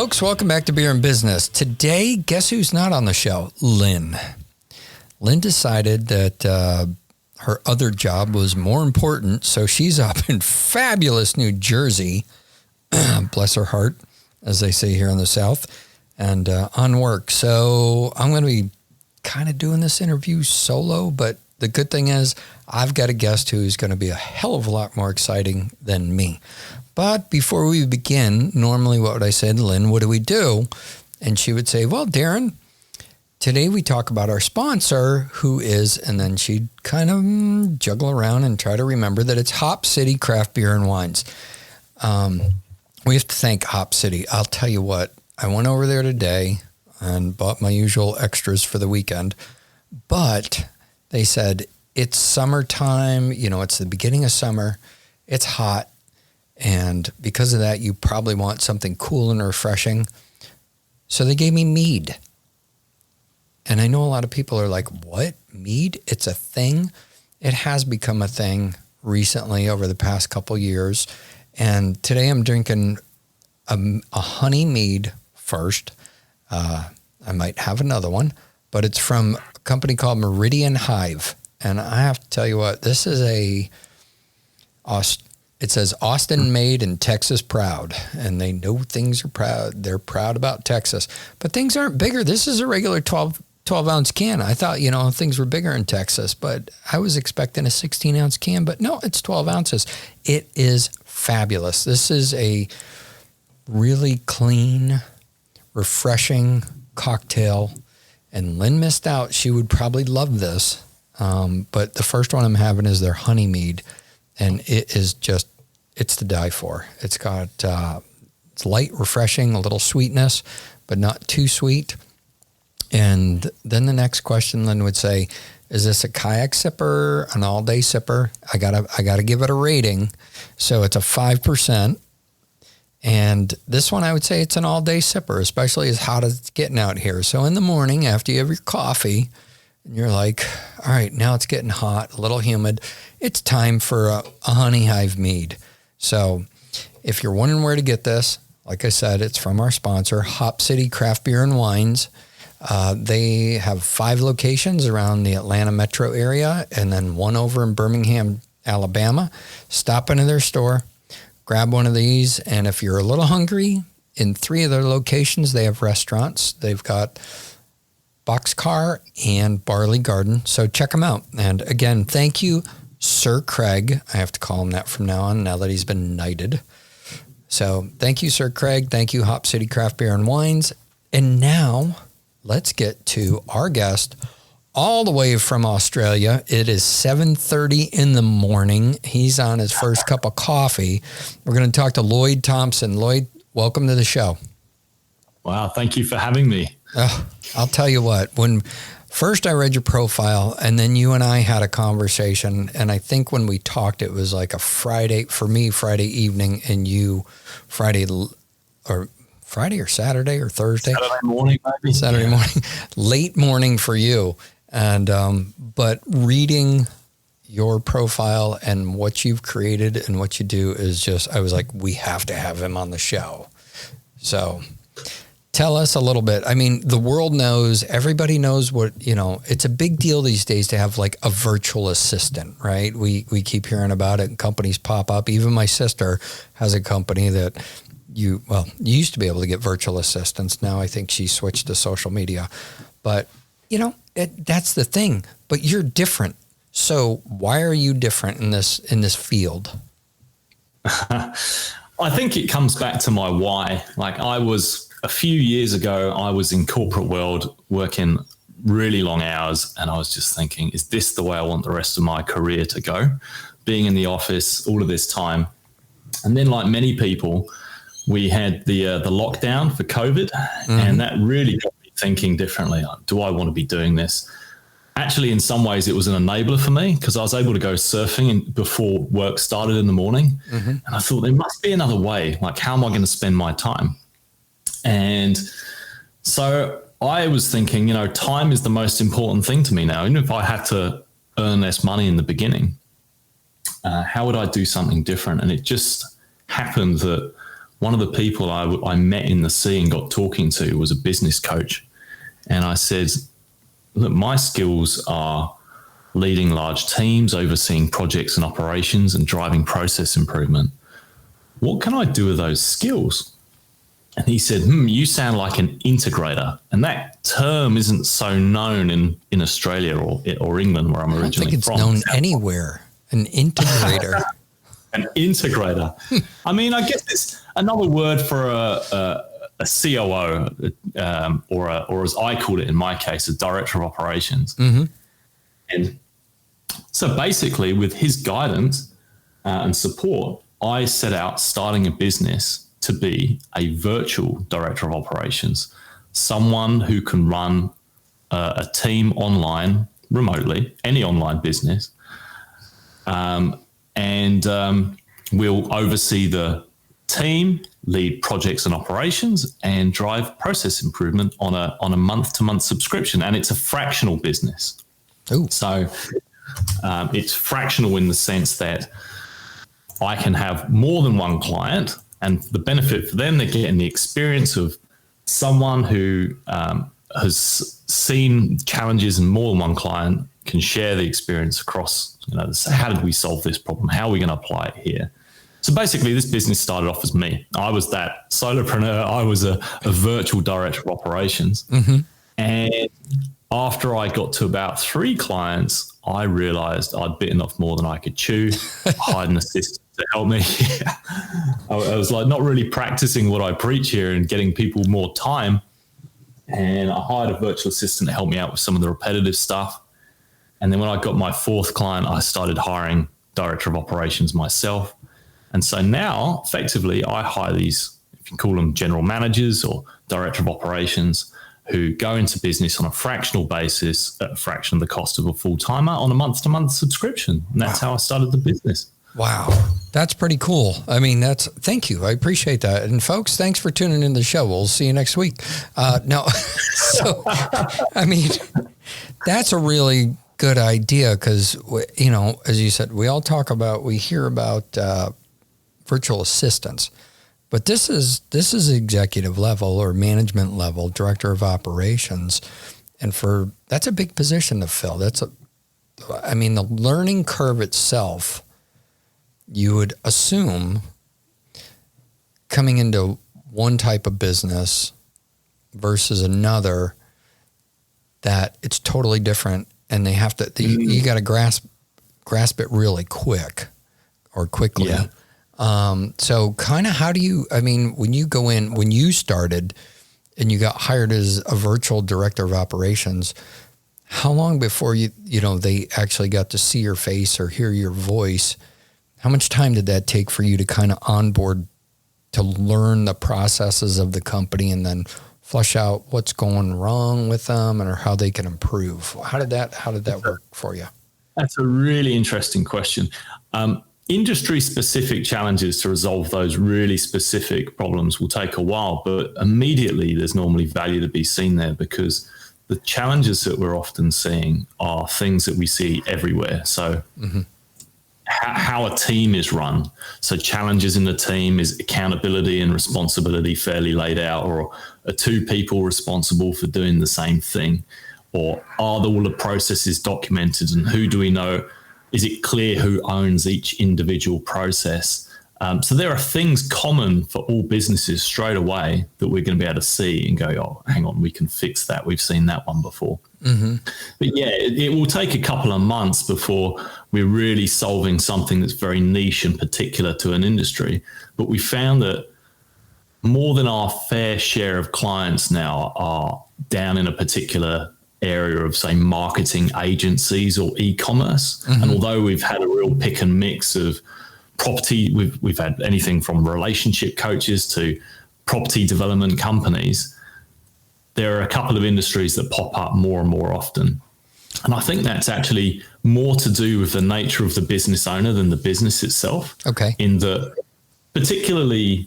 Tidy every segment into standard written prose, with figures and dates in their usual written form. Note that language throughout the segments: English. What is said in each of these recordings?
Folks, welcome back to Beer and Business. Today, guess who's not on the show? Lynn. Lynn decided that her other job was more important, so she's up in fabulous New Jersey, bless her heart, as they say here in the South, and on work. So I'm going to be kind of doing this interview solo, but the good thing is I've got a guest who's going to be a hell of a lot more exciting than me. But before we begin, normally what would I say to Lynn, what do we do? And she would say, well, Darren, today we talk about our sponsor, who is, and then she'd kind of juggle around and try to remember that it's Hop City Craft Beer and Wines. We have to thank Hop City. I'll tell you what, I went over there today and bought my usual extras for the weekend, but they said it's summertime, it's the beginning of summer, it's hot, and because of that, you probably want something cool and refreshing. So they gave me mead. And I know a lot of people are like, what? Mead? It's a thing? It has become a thing recently over the past couple years. And today I'm drinking a honey mead first. I might have another one, but it's from a company called Meridian Hive. And I have to tell you what, this is it says Austin made and Texas proud, and they know things are proud. They're proud about Texas, but things aren't bigger. This is a regular 12 ounce can. I thought, things were bigger in Texas, but I was expecting a 16 ounce can, but no, it's 12 ounces. It is fabulous. This is a really clean, refreshing cocktail, and Lynn missed out. She would probably love this. But the first one I'm having is their honey mead, and it is it's to die for. It's got, it's light, refreshing, a little sweetness, but not too sweet. And then the next question, Lynn would say, is this a kayak sipper, an all day sipper? I gotta give it a rating. So it's a 5%. And this one, I would say it's an all day sipper, especially as hot as it's getting out here. So in the morning, after you have your coffee, and you're like, all right, now it's getting hot, a little humid. It's time for a honey hive mead. So if you're wondering where to get this, like I said, it's from our sponsor, Hop City Craft Beer and Wines. They have 5 locations around the Atlanta metro area and then one over in Birmingham, Alabama. Stop into their store, grab one of these. And if you're a little hungry, in 3 of their locations, they have restaurants. They've got Boxcar and Barley Garden. So check them out. And again, thank you, Sir Craig. I have to call him that from now on, now that he's been knighted. So thank you, Sir Craig. Thank you, Hop City Craft Beer and Wines. And now let's get to our guest all the way from Australia. It is 7:30 in the morning. He's on his first cup of coffee. We're going to talk to Lloyd Thompson. Lloyd, welcome to the show. Wow. Thank you for having me. I'll tell you what, when first I read your profile and then you and I had a conversation, and I think when we talked, it was like a Friday, for me, Friday evening, and you Friday or Saturday or Thursday? Saturday morning, maybe. Saturday morning, late morning for you. And, but reading your profile and what you've created and what you do is just, I was like, we have to have him on the show. So tell us a little bit. I mean, the world knows, everybody knows what, it's a big deal these days to have like a virtual assistant, right? We keep hearing about it and companies pop up. Even my sister has a company that you used to be able to get virtual assistants. Now I think she switched to social media, but that's the thing, but you're different. So why are you different in this field? I think it comes back to my why. Like a few years ago, I was in corporate world working really long hours, and I was just thinking, is this the way I want the rest of my career to go? Being in the office all of this time. And then like many people, we had the lockdown for COVID, and that really got me thinking differently. Do I want to be doing this? Actually, in some ways, it was an enabler for me because I was able to go surfing before work started in the morning. And I thought there must be another way. Like, how am I going to spend my time? And so I was thinking, time is the most important thing to me now. Even if I had to earn less money in the beginning, how would I do something different? And it just happened that one of the people I met in the sea and got talking to was a business coach. And I said, look, my skills are leading large teams, overseeing projects and operations, and driving process improvement. What can I do with those skills? And he said, you sound like an integrator. And that term isn't so known in Australia or England, where I'm originally from. I don't think it's known anywhere. An integrator. An integrator. I mean, I guess it's another word for a COO, or as I called it in my case, a director of operations. Mm-hmm. And so basically, with his guidance and support, I set out starting a business to be a virtual director of operations, someone who can run a team online, remotely, any online business, and we'll oversee the team, lead projects and operations, and drive process improvement on a month-to-month subscription. And it's a fractional business. Ooh. So it's fractional in the sense that I can have more than one client, and the benefit for them, they're getting the experience of someone who has seen challenges in more than one client, can share the experience across, how did we solve this problem? How are we going to apply it here? So basically, this business started off as me. I was that solopreneur. I was a virtual director of operations. Mm-hmm. And after I got to about 3 clients, I realized I'd bitten off more than I could chew. Hired an assistant to help me. I was like not really practicing what I preach here and getting people more time. And I hired a virtual assistant to help me out with some of the repetitive stuff. And then when I got my 4th client, I started hiring director of operations myself. And so now, effectively, I hire these, if you call them general managers or director of operations, who go into business on a fractional basis at a fraction of the cost of a full-timer on a month-to-month subscription. And that's how I started the business. Wow. That's pretty cool. I mean, thank you. I appreciate that. And folks, thanks for tuning in the show. We'll see you next week. So, I mean, that's a really good idea because, as you said, we hear about virtual assistants, but this is executive level or management level, director of operations. And that's a big position to fill. The learning curve itself, you would assume coming into one type of business versus another, that it's totally different. And they have to, you got to grasp it really quickly. Yeah. So kind of how do you, when you started and you got hired as a virtual director of operations, how long before they actually got to see your face or hear your voice? How much time did that take for you to kind of onboard to learn the processes of the company and then flush out what's going wrong with them or how they can improve? How did that work for you? That's a really interesting question. Industry-specific challenges to resolve those really specific problems will take a while, but immediately there's normally value to be seen there because the challenges that we're often seeing are things that we see everywhere. So how a team is run. So challenges in the team, is accountability and responsibility fairly laid out, or are 2 people responsible for doing the same thing? Or are all the processes documented, and who do we know? Is it clear who owns each individual process? So there are things common for all businesses straight away that we're going to be able to see and go, oh, hang on, we can fix that. We've seen that one before. Mm-hmm. But yeah, it will take a couple of months before we're really solving something that's very niche and particular to an industry. But we found that more than our fair share of clients now are down in a particular area of, say, marketing agencies or e-commerce. Mm-hmm. And although we've had a real pick and mix of property, we've had anything from relationship coaches to property development companies, there are a couple of industries that pop up more and more often. And I think that's actually more to do with the nature of the business owner than the business itself. Okay. In that particularly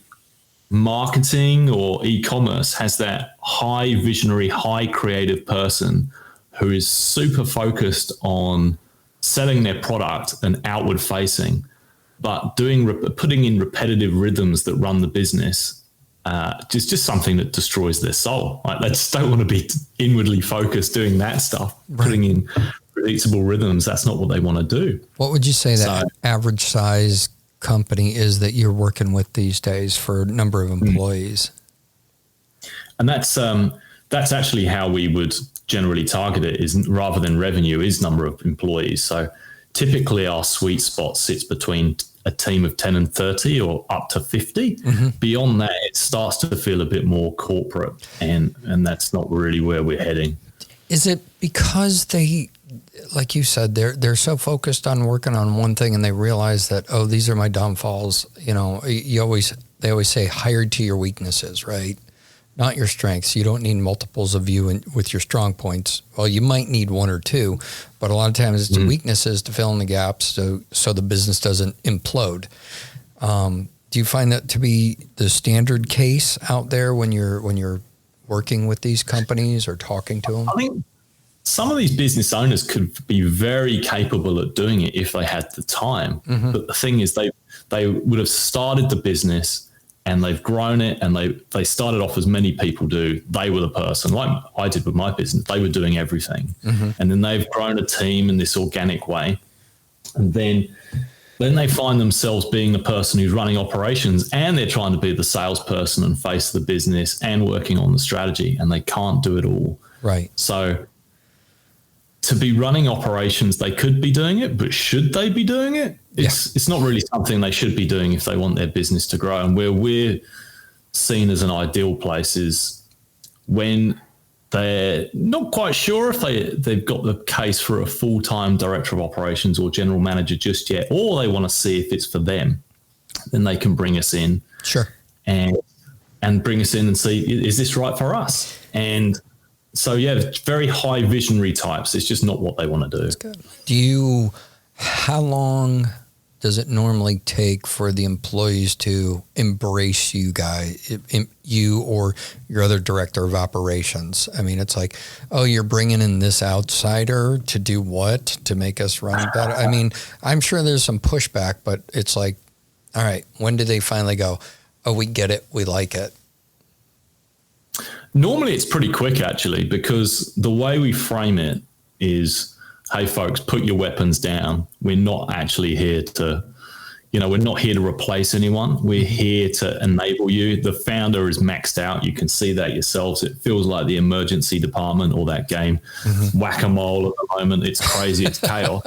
marketing or e-commerce has that high visionary, high creative person who is super focused on selling their product and outward facing. but putting in repetitive rhythms that run the business is just something that destroys their soul. Like, they just don't want to be inwardly focused doing that stuff. Right. Putting in predictable rhythms, that's not what they want to do. What would you say that average size company is that you're working with these days for number of employees? And that's actually how we would generally target it, is rather than revenue, is number of employees. So typically our sweet spot sits between a team of 10 and 30 or up to 50. Mm-hmm. Beyond that, it starts to feel a bit more corporate, and that's not really where we're heading. Is it because they, like you said, they're so focused on working on one thing and they realize that, oh, these are my downfalls? You know, they always say hire to your weaknesses, right? Not your strengths. You don't need multiples of you with your strong points. Well, you might need one or two, but a lot of times it's weaknesses to fill in the gaps so the business doesn't implode. Do you find that to be the standard case out there when you're working with these companies or talking to them? I think some of these business owners could be very capable at doing it if they had the time. Mm-hmm. But the thing is, they would have started the business and they've grown it, and they started off, as many people do. They were the person, like I did with my business. They were doing everything. Mm-hmm. And then they've grown a team in this organic way. And then they find themselves being the person who's running operations, and they're trying to be the salesperson and face the business and working on the strategy, and they can't do it all. Right. So to be running operations, they could be doing it, but should they be doing it? It's not really something they should be doing if they want their business to grow. And where we're seen as an ideal place is when they're not quite sure if they've got the case for a full-time director of operations or general manager just yet, or they want to see if it's for them, then they can bring us in. Sure. And bring us in and see, is this right for us? And so, very high visionary types. It's just not what they want to do. That's good. How long does it normally take for the employees to embrace you guys, you or your other director of operations? I mean, it's like, oh, you're bringing in this outsider to do what? To make us run better? I mean, I'm sure there's some pushback, but it's like, all right, when do they finally go, oh, we get it, we like it? Normally it's pretty quick, actually, because the way we frame it is, hey, folks, put your weapons down. We're not actually here to, we're not here to replace anyone. We're here to enable you. The founder is maxed out. You can see that yourselves. It feels like the emergency department or that game, whack-a-mole at the moment. It's crazy. It's chaos.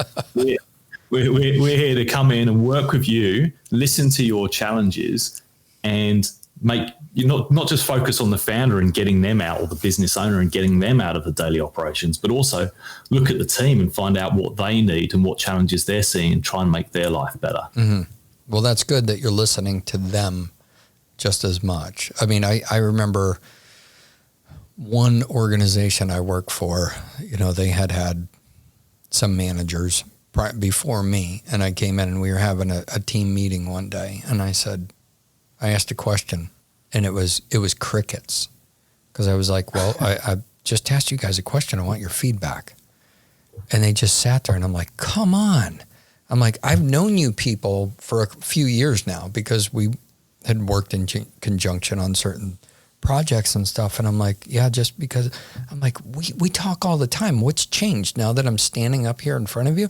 We're here to come in and work with you, listen to your challenges, and make you not just focus on the founder and getting them out, or the business owner and getting them out of the daily operations, but also look at the team and find out what they need and what challenges they're seeing and try and make their life better. Mm-hmm. Well, that's good that you're listening to them just as much. I mean, I remember one organization I worked for, they had some managers before me, and I came in and we were having a team meeting one day, and I asked a question, and it was crickets, because I was like, well, I just asked you guys a question. I want your feedback. And they just sat there, and I'm like, come on. I'm like, I've known you people for a few years now because we had worked in conjunction on certain projects and stuff. And I'm like, yeah, just because I'm like, we talk all the time. What's changed now that I'm standing up here in front of you?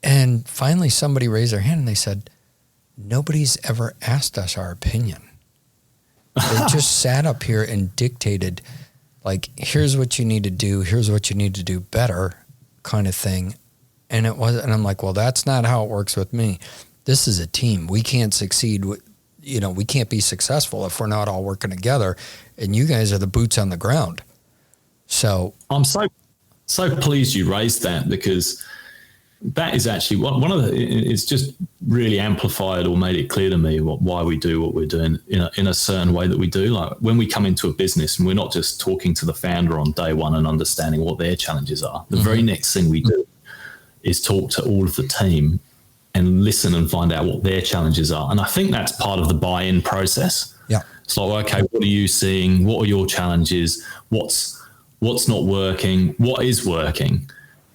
And finally somebody raised their hand and they said, nobody's ever asked us our opinion. They just sat up here and dictated, like, here's what you need to do, here's what you need to do better, kind of thing. And I'm like, well, that's not how it works with me. This is a team. We can't succeed. We can't be successful if we're not all working together. And you guys are the boots on the ground. So I'm so pleased you raised that, because that is actually one of it's just really amplified or made it clear to me why we do what we're doing in a certain way that we do. Like when we come into a business and we're not just talking to the founder on day one and understanding what their challenges are. The very next thing we do is talk to all of the team and listen and find out what their challenges are. And I think that's part of the buy-in process. Yeah. It's like, okay, what are you seeing? What are your challenges? What's not working? What is working?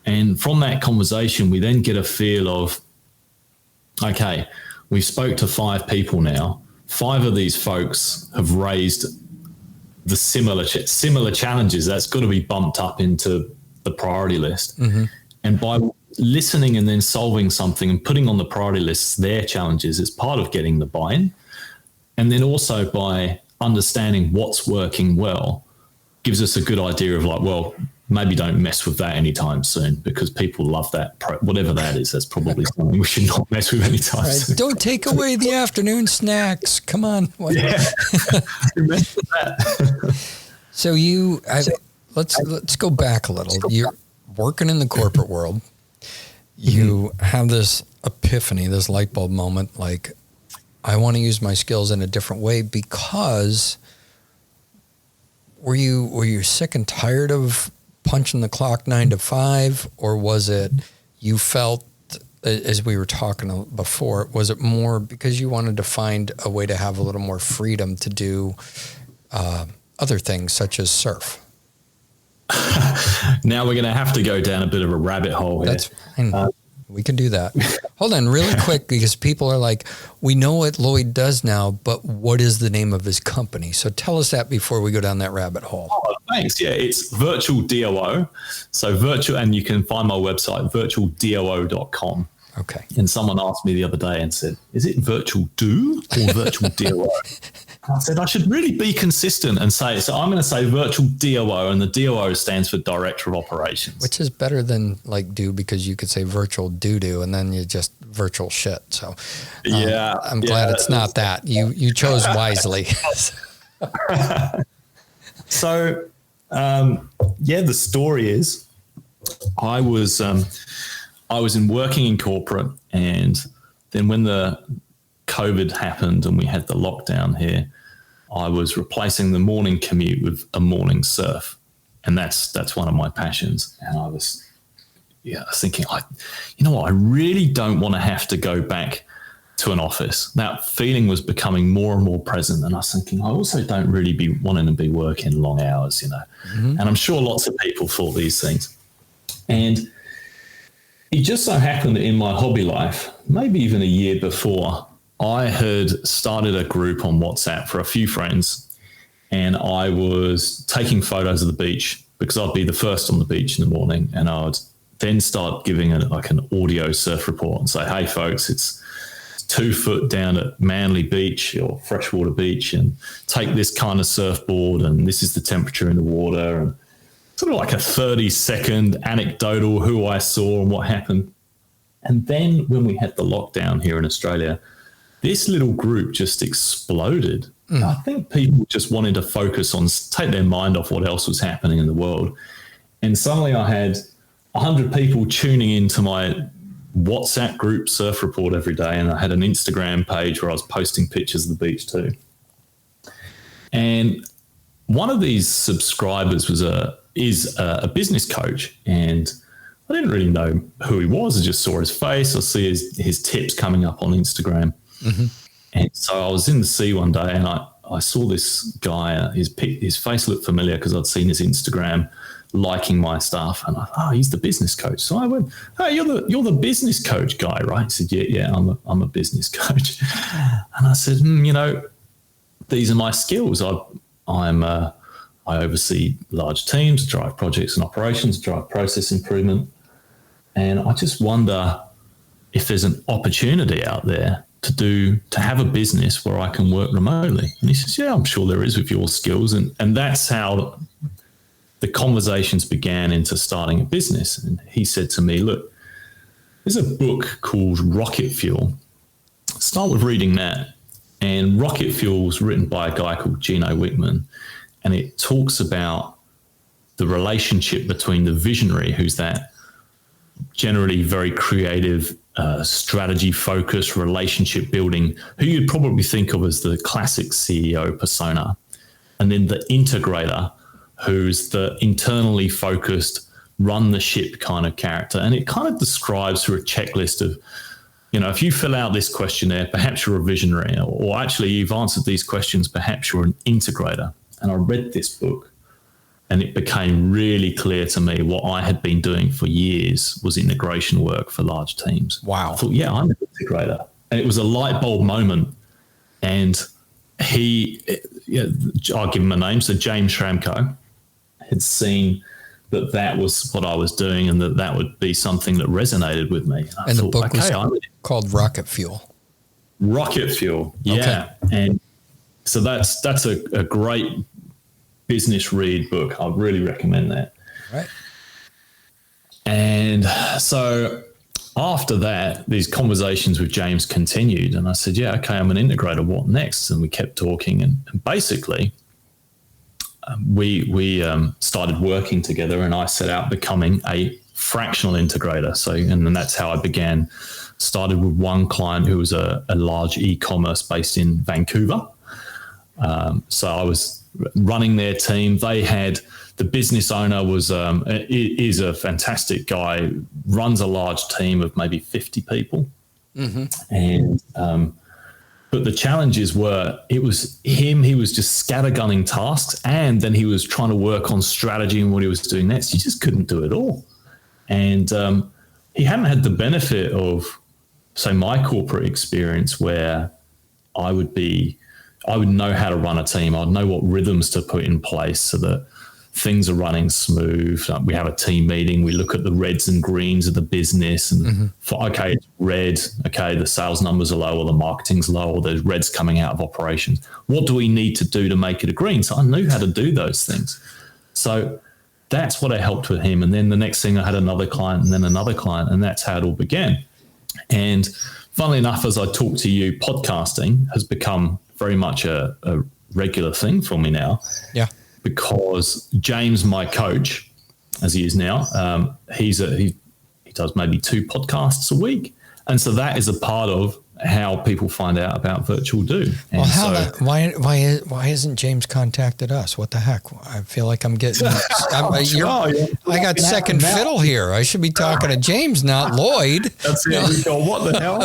And from that conversation, we then get a feel of, okay, we spoke to 5 people now. 5 of these folks have raised the similar challenges. That's got to be bumped up into the priority list. Mm-hmm. And by listening and then solving something and putting on the priority list their challenges, it's part of getting the buy-in. And then also by understanding what's working well, gives us a good idea of like, well, maybe don't mess with that anytime soon, because people love that. Whatever that is, that's probably something we should not mess with anytime soon. Don't take away the afternoon snacks. Come on. Yeah. Mess with that. So let's go back a little. You're working in the corporate world. You have this epiphany, this light bulb moment, like, I want to use my skills in a different way, because were you sick and tired of punching the clock 9 to 5, or was it you felt, as we were talking before, was it more because you wanted to find a way to have a little more freedom to do other things such as surf? Now we're going to have to go down a bit of a rabbit hole here. That's fine. We can do that. Hold on really quick, because people are like, we know what Lloyd does now, but what is the name of his company? So tell us that before we go down that rabbit hole. Oh, thanks. Yeah, it's Virtual DOO. So virtual, and you can find my website, virtualdoo.com. Okay. And someone asked me the other day and said, is it Virtual Do or Virtual DOO? I said, I should really be consistent and say, so I'm going to say Virtual DOO, and the DOO stands for Director of Operations. Which is better than like do, because you could say virtual doo-doo and then you just virtual shit. So yeah, I'm glad it's not that. You chose wisely. So, the story is I was working in corporate, and then when the COVID happened and we had the lockdown here, I was replacing the morning commute with a morning surf. And that's one of my passions. And I was thinking, you know what, I really don't want to have to go back to an office. That feeling was becoming more and more present. And I was thinking, I also don't really be wanting to be working long hours, Mm-hmm. And I'm sure lots of people thought these things. And it just so happened that in my hobby life, maybe even a year before, I had started a group on WhatsApp for a few friends, and I was taking photos of the beach because I'd be the first on the beach in the morning, and I would then start giving an audio surf report and say, hey folks, it's 2 foot down at Manly Beach or Freshwater Beach, and take this kind of surfboard, and this is the temperature in the water, and sort of like a 30-second anecdotal who I saw and what happened. And then when we had the lockdown here in Australia, this little group just exploded. I think people just wanted to focus on, take their mind off what else was happening in the world. And suddenly I had 100 people tuning into my WhatsApp group surf report every day. And I had an Instagram page where I was posting pictures of the beach too. And one of these subscribers is a business coach, and I didn't really know who he was. I just saw his face. I see his tips coming up on Instagram. Mm-hmm. And so I was in the sea one day, and I saw this guy, his face looked familiar because I'd seen his Instagram liking my stuff. And I thought, he's the business coach. So I went, hey, you're the business coach guy, right? He said, yeah, I'm a business coach. And I said, these are my skills. I oversee large teams, drive projects and operations, drive process improvement. And I just wonder if there's an opportunity out there to have a business where I can work remotely. And he says, yeah, I'm sure there is with your skills. And that's how the conversations began into starting a business. And he said to me, look, there's a book called Rocket Fuel. Start with reading that. And Rocket Fuel was written by a guy called Gino Wickman. And it talks about the relationship between the visionary, who's that generally very creative, strategy-focused, relationship-building, who you'd probably think of as the classic CEO persona, and then the integrator, who's the internally focused, run-the-ship kind of character. And it kind of describes through a checklist of, if you fill out this questionnaire, perhaps you're a visionary, or actually you've answered these questions, perhaps you're an integrator. And I read this book, and it became really clear to me what I had been doing for years was integration work for large teams. Wow. I thought, I'm integrator. And it was a light bulb moment. And I'll give him a name. So James Schramko had seen that was what I was doing and that would be something that resonated with me. And the book was called Rocket Fuel. Rocket Fuel, yeah. Okay. And so that's a great business read book. I really recommend that. Right. And so after that, these conversations with James continued, and I said, yeah, okay, I'm an integrator. What next? And we kept talking, and basically we started working together, and I set out becoming a fractional integrator. So, and then that's how I began. Started with one client who was a large e-commerce based in Vancouver. So I was running their team. They had the business owner is a fantastic guy, runs a large team of maybe 50 people. Mm-hmm. And but the challenges were, it was him, he was just scattergunning tasks, and then he was trying to work on strategy and what he was doing next. He just couldn't do it all. And he hadn't had the benefit of, say, my corporate experience where I would know how to run a team. I'd know what rhythms to put in place so that things are running smooth. We have a team meeting. We look at the reds and greens of the business and okay, it's red. Okay, the sales numbers are low or the marketing's low or there's reds coming out of operations. What do we need to do to make it a green? So I knew how to do those things. So that's what I helped with him. And then the next thing I had another client and then another client, and that's how it all began. And funnily enough, as I talk to you, podcasting has become very much a regular thing for me now. Yeah. Because James, my coach, as he is now, he does maybe 2 podcasts a week. And so that is a part of how people find out about Virtual Do. And why hasn't James contacted us? What the heck? I feel like I'm getting, I got second fiddle here. I should be talking to James, not Lloyd. That's it. No. What the hell?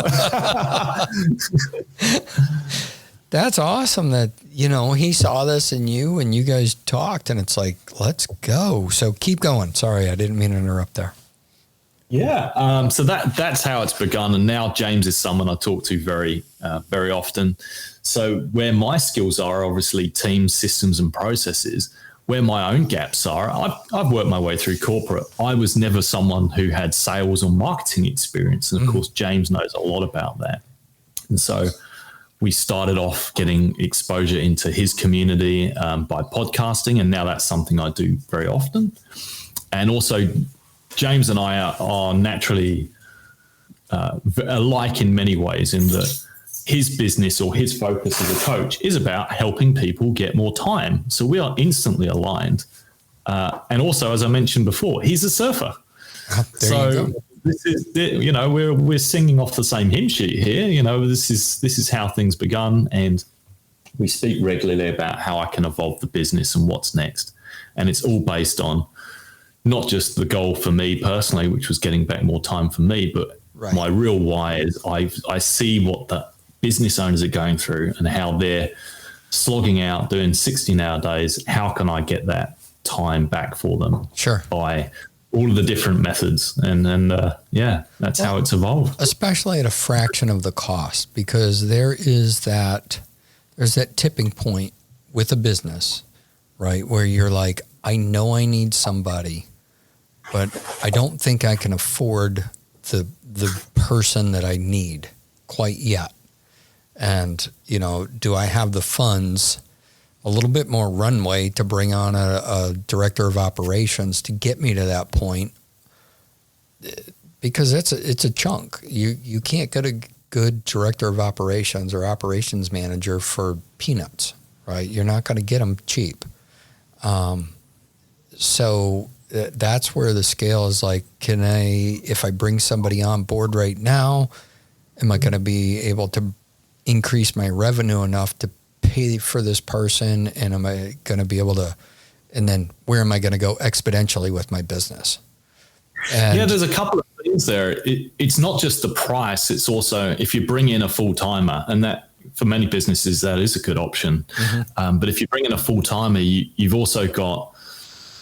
That's awesome that, he saw this in you and you guys talked and it's like, let's go. So keep going. Sorry, I didn't mean to interrupt there. Yeah. So that's how it's begun. And now James is someone I talk to very, very often. So where my skills are, obviously teams, systems and processes, where my own gaps are, I've worked my way through corporate. I was never someone who had sales or marketing experience. And of course, James knows a lot about that. And so we started off getting exposure into his community by podcasting, and now that's something I do very often. And also, James and I are naturally alike in many ways in that his business or his focus as a coach is about helping people get more time. So we are instantly aligned. And also, as I mentioned before, he's a surfer. So this is, we're singing off the same hymn sheet here. This is how things begun, and we speak regularly about how I can evolve the business and what's next. And it's all based on not just the goal for me personally, which was getting back more time for me, but my real why is I see what the business owners are going through and how they're slogging out, doing 16-hour days. How can I get that time back for them? Sure. By all of the different methods. And that's how it's evolved. Especially at a fraction of the cost, because there's that tipping point with a business, right? Where you're like, I know I need somebody, but I don't think I can afford the person that I need quite yet. And, do I have the funds, a little bit more runway to bring on a director of operations to get me to that point? Because it's a chunk. You can't get a good director of operations or operations manager for peanuts, right? You're not going to get them cheap. So that's where the scale is like, if I bring somebody on board right now, am I going to be able to increase my revenue enough to pay for this person? And am I going to be able to, and then where am I going to go exponentially with my business? And there's a couple of things there. It's not just the price. It's also, if you bring in a full-timer, and that for many businesses, that is a good option. Mm-hmm. But if you bring in a full-timer, you've also got,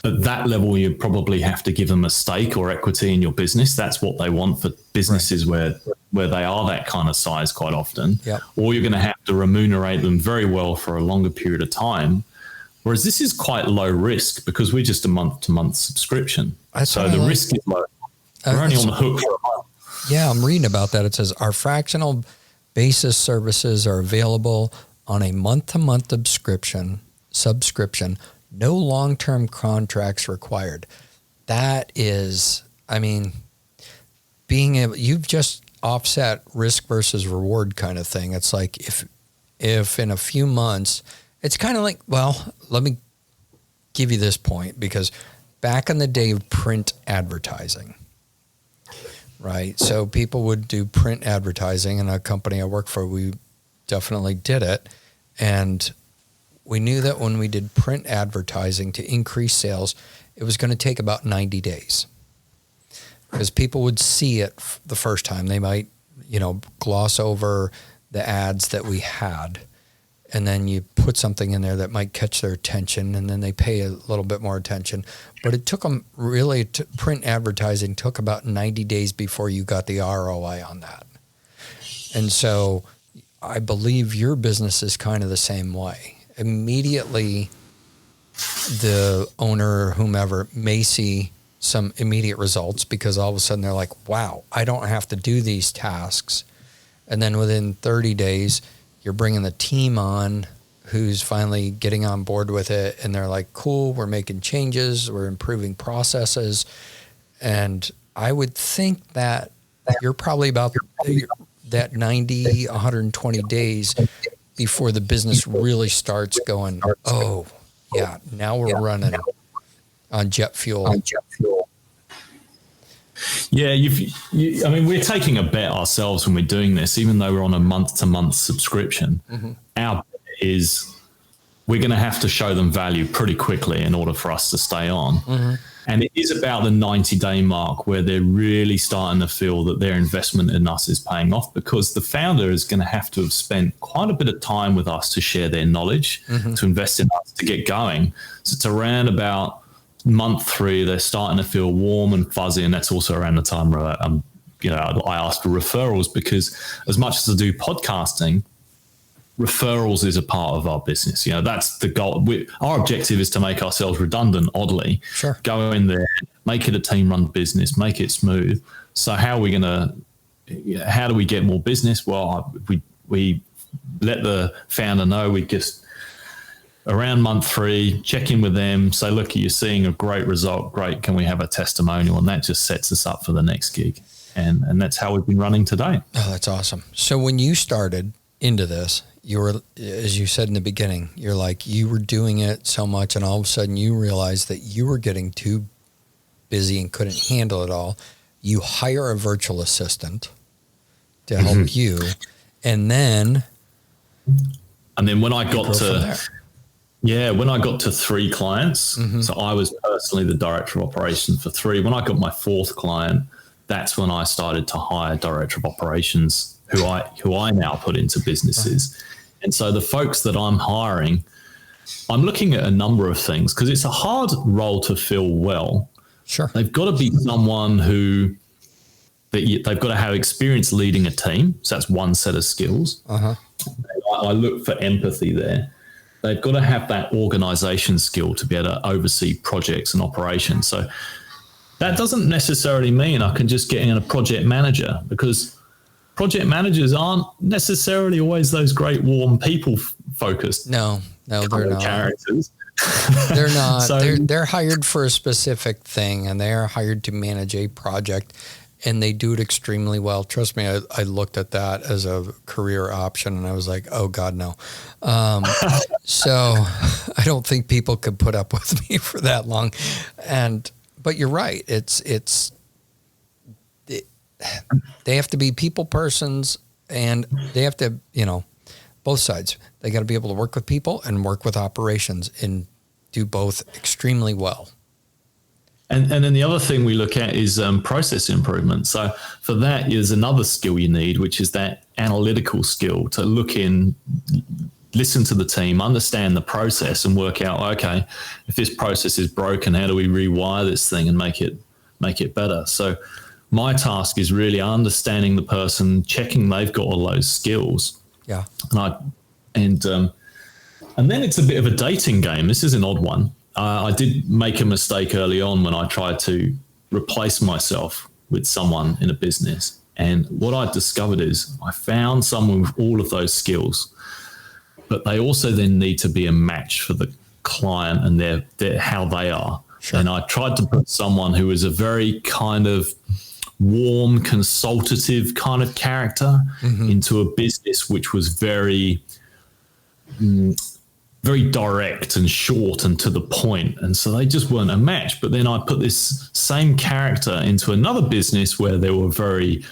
at that level, you probably have to give them a stake or equity in your business. That's what they want for businesses where where they are that kind of size quite often, Yep. or you're going to have to remunerate them very well for a longer period of time. Whereas this is quite low risk because we're just a month-to-month subscription. So the risk is low. We're only on the hook for a month. Yeah, I'm reading about that. It says our fractional basis services are available on a month-to-month subscription, no long-term contracts required. That is, I mean, being able, you've just offset risk versus reward kind of thing. It's like if in a few months, it's kind of like, well, let me give you this point, because back in the day of print advertising, right? So people would do print advertising, and a company I work for, we definitely did it. And we knew that when we did print advertising to increase sales, it was going to take about 90 days. Because people would see it the first time. They might, gloss over the ads that we had. And then you put something in there that might catch their attention, and then they pay a little bit more attention. But it took them really, print advertising took about 90 days before you got the ROI on that. And so I believe your business is kind of the same way. Immediately, the owner or whomever may see some immediate results because all of a sudden they're like, wow, I don't have to do these tasks. And then within 30 days, you're bringing the team on who's finally getting on board with it. And they're like, cool, we're making changes, we're improving processes. And I would think that you're probably about that 90, 120 days before the business really starts going, oh, yeah, now we're running on jet fuel. Yeah, I mean, we're taking a bet ourselves when we're doing this, even though we're on a month-to-month subscription. Mm-hmm. Our bet is we're going to have to show them value pretty quickly in order for us to stay on. Mm-hmm. And it is about the 90-day mark where they're really starting to feel that their investment in us is paying off, because the founder is going to have to have spent quite a bit of time with us to share their knowledge, mm-hmm. to invest in us, to get going. So it's around about month 3, they're starting to feel warm and fuzzy. And that's also around the time where, I ask for referrals, because as much as I do podcasting, referrals is a part of our business. That's the goal. Our objective is to make ourselves redundant, oddly. Sure. Go in there, make it a team-run business, make it smooth. So how do we get more business? Well, we let the founder know. We just, around month 3, check in with them, say, look, you're seeing a great result. Great. Can we have a testimonial? And that just sets us up for the next gig. And that's how we've been running today. Oh, that's awesome. So when you started into this, you were, as you said in the beginning, you're like, you were doing it so much, and all of a sudden you realized that you were getting too busy and couldn't handle it all. You hire a virtual assistant to help mm-hmm. you. And then when I got to 3 clients, mm-hmm. so I was personally the director of operations for 3. When I got my 4th client, that's when I started to hire director of operations who I now put into businesses. Right. And so the folks that I'm hiring, I'm looking at a number of things, because it's a hard role to fill well. Sure. They've got to be someone they've got to have experience leading a team. So that's one set of skills. Uh-huh. I look for empathy there. They've got to have that organization skill to be able to oversee projects and operations. So that doesn't necessarily mean I can just get in a project manager, because project managers aren't necessarily always those great, warm, people-focused. No, they're not. Characters. They're not. So, they're hired for a specific thing, and they are hired to manage a project, and they do it extremely well. Trust me, I looked at that as a career option, and I was like, oh, God, no. So I don't think people could put up with me for that long. But you're right. They have to be people persons, and they have to, both sides. They got to be able to work with people and work with operations and do both extremely well. And then the other thing we look at is process improvement. So for that is another skill you need, which is that analytical skill to look in, listen to the team, understand the process, and work out, okay, if this process is broken, how do we rewire this thing and make it better? So my task is really understanding the person, checking they've got all those skills. Yeah. And then it's a bit of a dating game. This is an odd one. I did make a mistake early on when I tried to replace myself with someone in a business. And what I discovered is I found someone with all of those skills, but they also then need to be a match for the client and their how they are. Sure. And I tried to put someone who was a very kind of warm, consultative kind of character into a business which was very direct and short and to the point. And so they just weren't a match. But then I put this same character into another business where they were very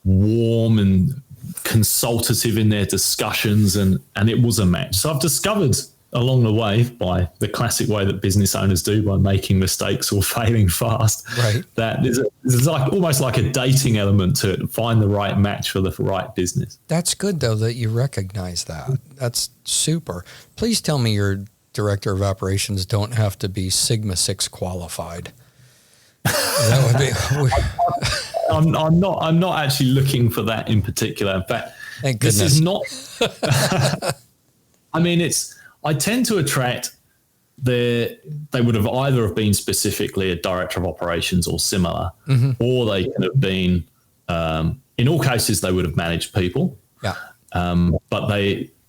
warm and consultative in their discussions, and it was a match. So I've discovered along the way, by the classic way that business owners do, by making mistakes or failing fast, right, that there's like almost like a dating element to it, find the right match for the right business. That's good, though, that you recognize that. That's super. Please tell me your director of operations don't have to be Sigma 6 qualified. That would be. I'm not actually looking for that in particular. In fact, thank goodness. This is not. I mean, I tend to attract they would have either have been specifically a director of operations or similar, or they could have been, in all cases, they would have managed people. Yeah. But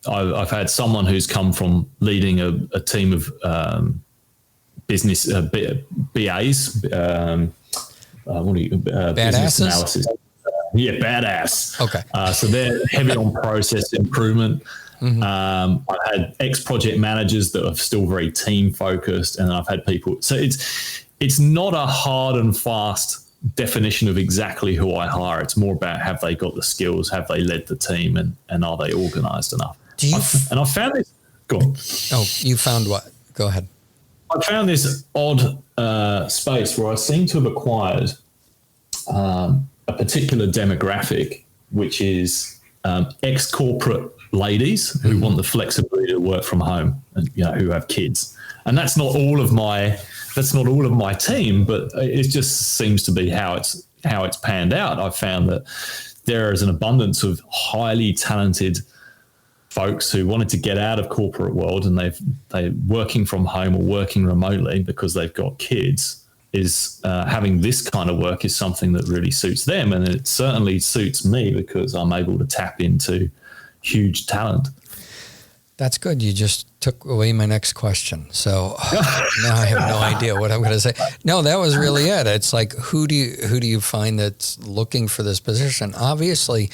I've had someone who's come from leading a team of business BAs, business analysis. Yeah, badass. Okay. So they're heavy on process improvement. I've had ex-project managers that are still very team focused, and I've had people. So it's not a hard and fast definition of exactly who I hire. It's more about, have they got the skills, have they led the team, and are they organized enough? And I found this. Go on. Oh, you found what? Go ahead. I found this odd space where I seem to have acquired a particular demographic, which is ex-corporate ladies who want the flexibility to work from home, and who have kids. And that's not all of my team, but it just seems to be how it's panned out. I've found that there is an abundance of highly talented folks who wanted to get out of corporate world, and they're working from home or working remotely because they've got kids. Having this kind of work is something that really suits them, and it certainly suits me because I'm able to tap into huge talent. That's good. You just took away my next question. So now I have no idea what I'm going to say. No, that was really it. It's like, who do you find that's looking for this position? Obviously,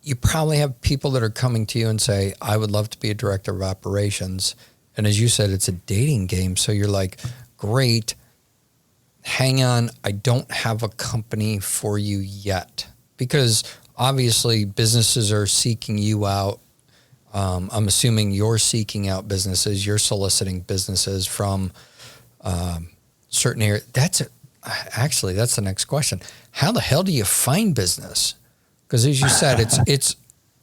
you probably have people that are coming to you and say, I would love to be a director of operations. And as you said, it's a dating game. So you're like, great, hang on, I don't have a company for you yet. Because obviously businesses are seeking you out. I'm assuming you're seeking out businesses, you're soliciting businesses from certain areas. That's the next question. How the hell do you find business? Because as you said, it's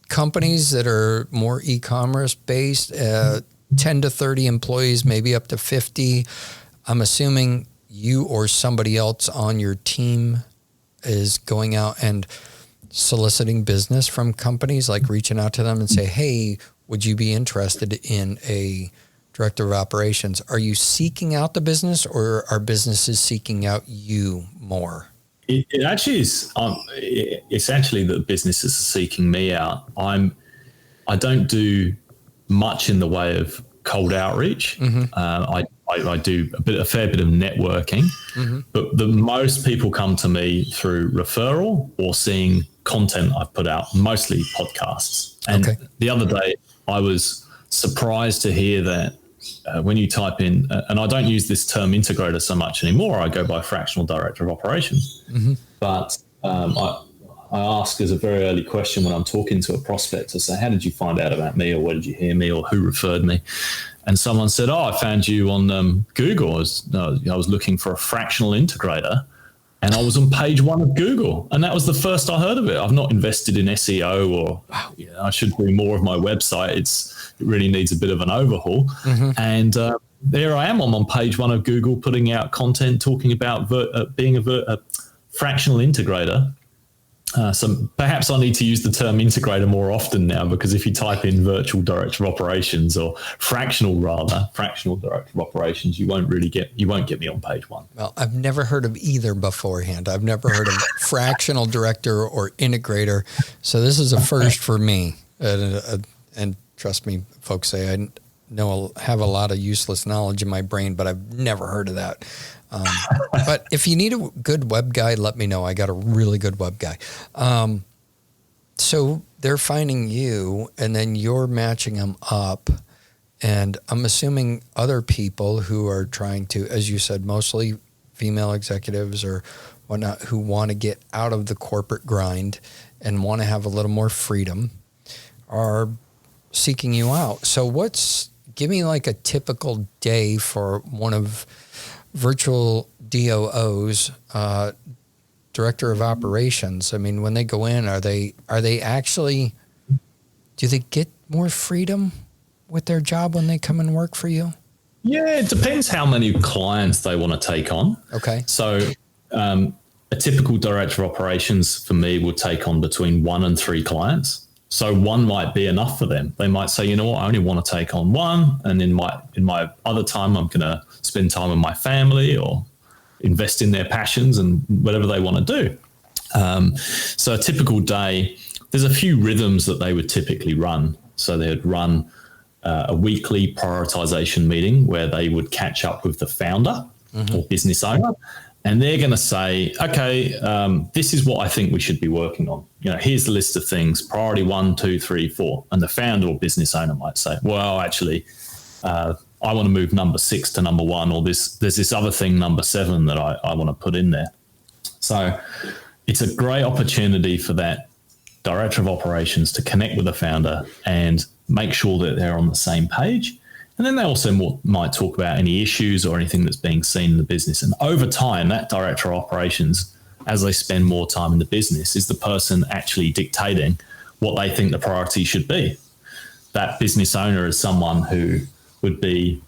companies that are more e-commerce based, 10 to 30 employees, maybe up to 50. I'm assuming you or somebody else on your team is going out and soliciting business from companies, like reaching out to them and say, hey, would you be interested in a director of operations? Are you seeking out the business, or are businesses seeking out you more? It actually is. It's actually that businesses are seeking me out. I don't do much in the way of cold outreach. I do a fair bit of networking, but the most people come to me through referral or seeing content I've put out, mostly podcasts. And the other day, I was surprised to hear that when you type in, and I don't use this term integrator so much anymore, I go by fractional director of operations. But I ask as a very early question when I'm talking to a prospect, I say, how did you find out about me, or where did you hear me, or who referred me? And someone said, I found you on Google. I was looking for a fractional integrator, and I was on page 1 of Google. And that was the first I heard of it. I've not invested in SEO, or I should do more of my website. It really needs a bit of an overhaul. And there I am. I'm on page 1 of Google, putting out content, talking about being a fractional integrator. So perhaps I need to use the term integrator more often now, because if you type in virtual director of operations or fractional director of operations, you won't get me on page one. Well, I've never heard of either beforehand. I've never heard of fractional director or integrator. So this is a first for me. And trust me, folks, say I have a lot of useless knowledge in my brain, but I've never heard of that. But if you need a good web guy, let me know. I got a really good web guy. So they're finding you, and then you're matching them up. And I'm assuming other people who are trying to, as you said, mostly female executives or whatnot, who want to get out of the corporate grind and want to have a little more freedom, are seeking you out. So give me like a typical day for one of virtual DOOs, director of operations. I mean, when they go in, are they actually, do they get more freedom with their job when they come and work for you? Yeah, it depends how many clients they want to take on. Okay. So a typical director of operations for me will take on between 1 and 3 clients. So one might be enough for them. They might say, you know what, I only want to take on one, and in my other time, I'm going to spend time with my family or invest in their passions and whatever they want to do. So a typical day, there's a few rhythms that they would typically run. So they'd run a weekly prioritization meeting where they would catch up with the founder or business owner. And they're going to say, okay, this is what I think we should be working on. You know, here's the list of things, priority 1, 2, 3, 4. And the founder or business owner might say, well, actually, I want to move number 6 to number 1, or there's this other thing, number 7, that I want to put in there. So it's a great opportunity for that director of operations to connect with the founder and make sure that they're on the same page. And then they also might talk about any issues or anything that's being seen in the business. And over time, that director of operations, as they spend more time in the business, is the person actually dictating what they think the priority should be. That business owner is someone who would be,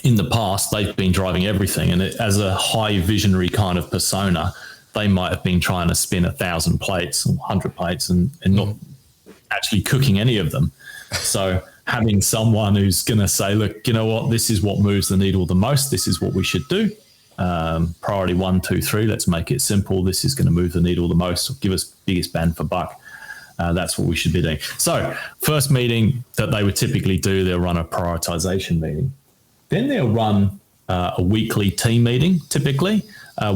in the past, they've been driving everything. And as a high visionary kind of persona, they might have been trying to spin 1,000 plates or 100 plates and not actually cooking any of them. So having someone who's going to say, look, you know what, this is what moves the needle the most. This is what we should do. Priority 1, 2, 3, let's make it simple. This is going to move the needle the most, or give us biggest bang for buck. That's what we should be doing. So first meeting that they would typically do, they'll run a prioritization meeting. Then they'll run a weekly team meeting, typically,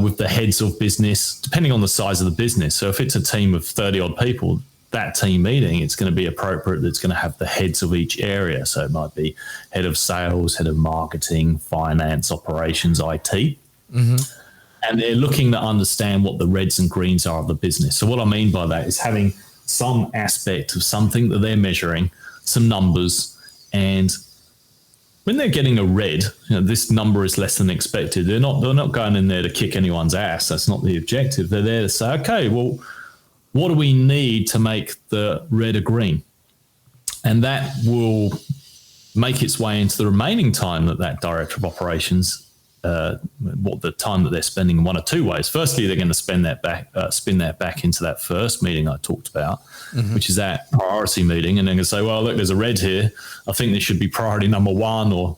with the heads of business, depending on the size of the business. So if it's a team of 30 odd people, that team meeting, it's going to be appropriate. It's going to have the heads of each area. So it might be head of sales, head of marketing, finance, operations, IT. And they're looking to understand what the reds and greens are of the business. So what I mean by that is having some aspect of something that they're measuring, some numbers, and when they're getting a red, you know, this number is less than expected. They're not going in there to kick anyone's ass. That's not the objective. They're there to say, okay, well, what do we need to make the red a green? And that will make its way into the remaining time that director of operations, what the time that they're spending in one or two ways. Firstly, they're going to spin that back into that first meeting I talked about, which is that priority meeting. And then going to say, well, look, there's a red here. I think this should be priority number 1, or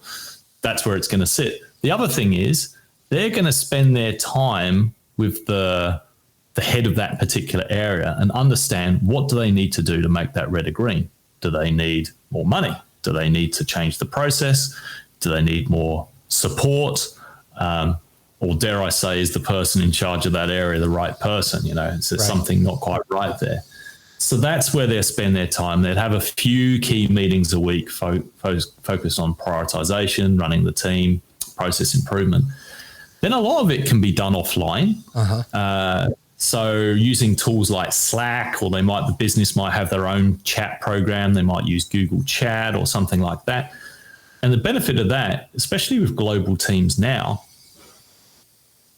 that's where it's going to sit. The other thing is they're going to spend their time with the head of that particular area and understand what do they need to do to make that red or green. Do they need more money? Do they need to change the process? Do they need more support? Or dare I say, is the person in charge of that area the right person? You know, is there something not quite right there? So that's where they'll spend their time. They'd have a few key meetings a week focused on prioritization, running the team, process improvement. Then a lot of it can be done offline. So using tools like Slack, or the business might have their own chat program. They might use Google Chat or something like that. And the benefit of that, especially with global teams now,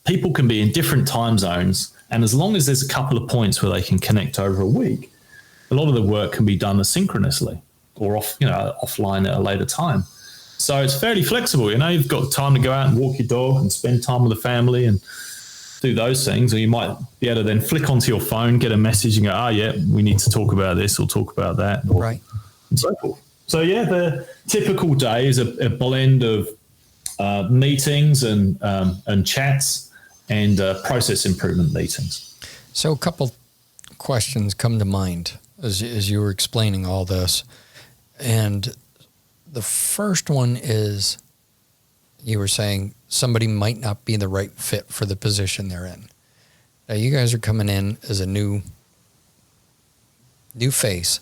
people can be in different time zones. And as long as there's a couple of points where they can connect over a week, a lot of the work can be done asynchronously or offline at a later time. So it's fairly flexible. You know, you've got time to go out and walk your dog and spend time with the family and do those things, or you might be able to then flick onto your phone, get a message and go, oh yeah, we need to talk about this or talk about that. Or, right. And so forth. So yeah, the typical day is a blend of meetings and chats and process improvement meetings. So a couple questions come to mind as you were explaining all this. And the first one is, you were saying somebody might not be the right fit for the position they're in. Now you guys are coming in as a new face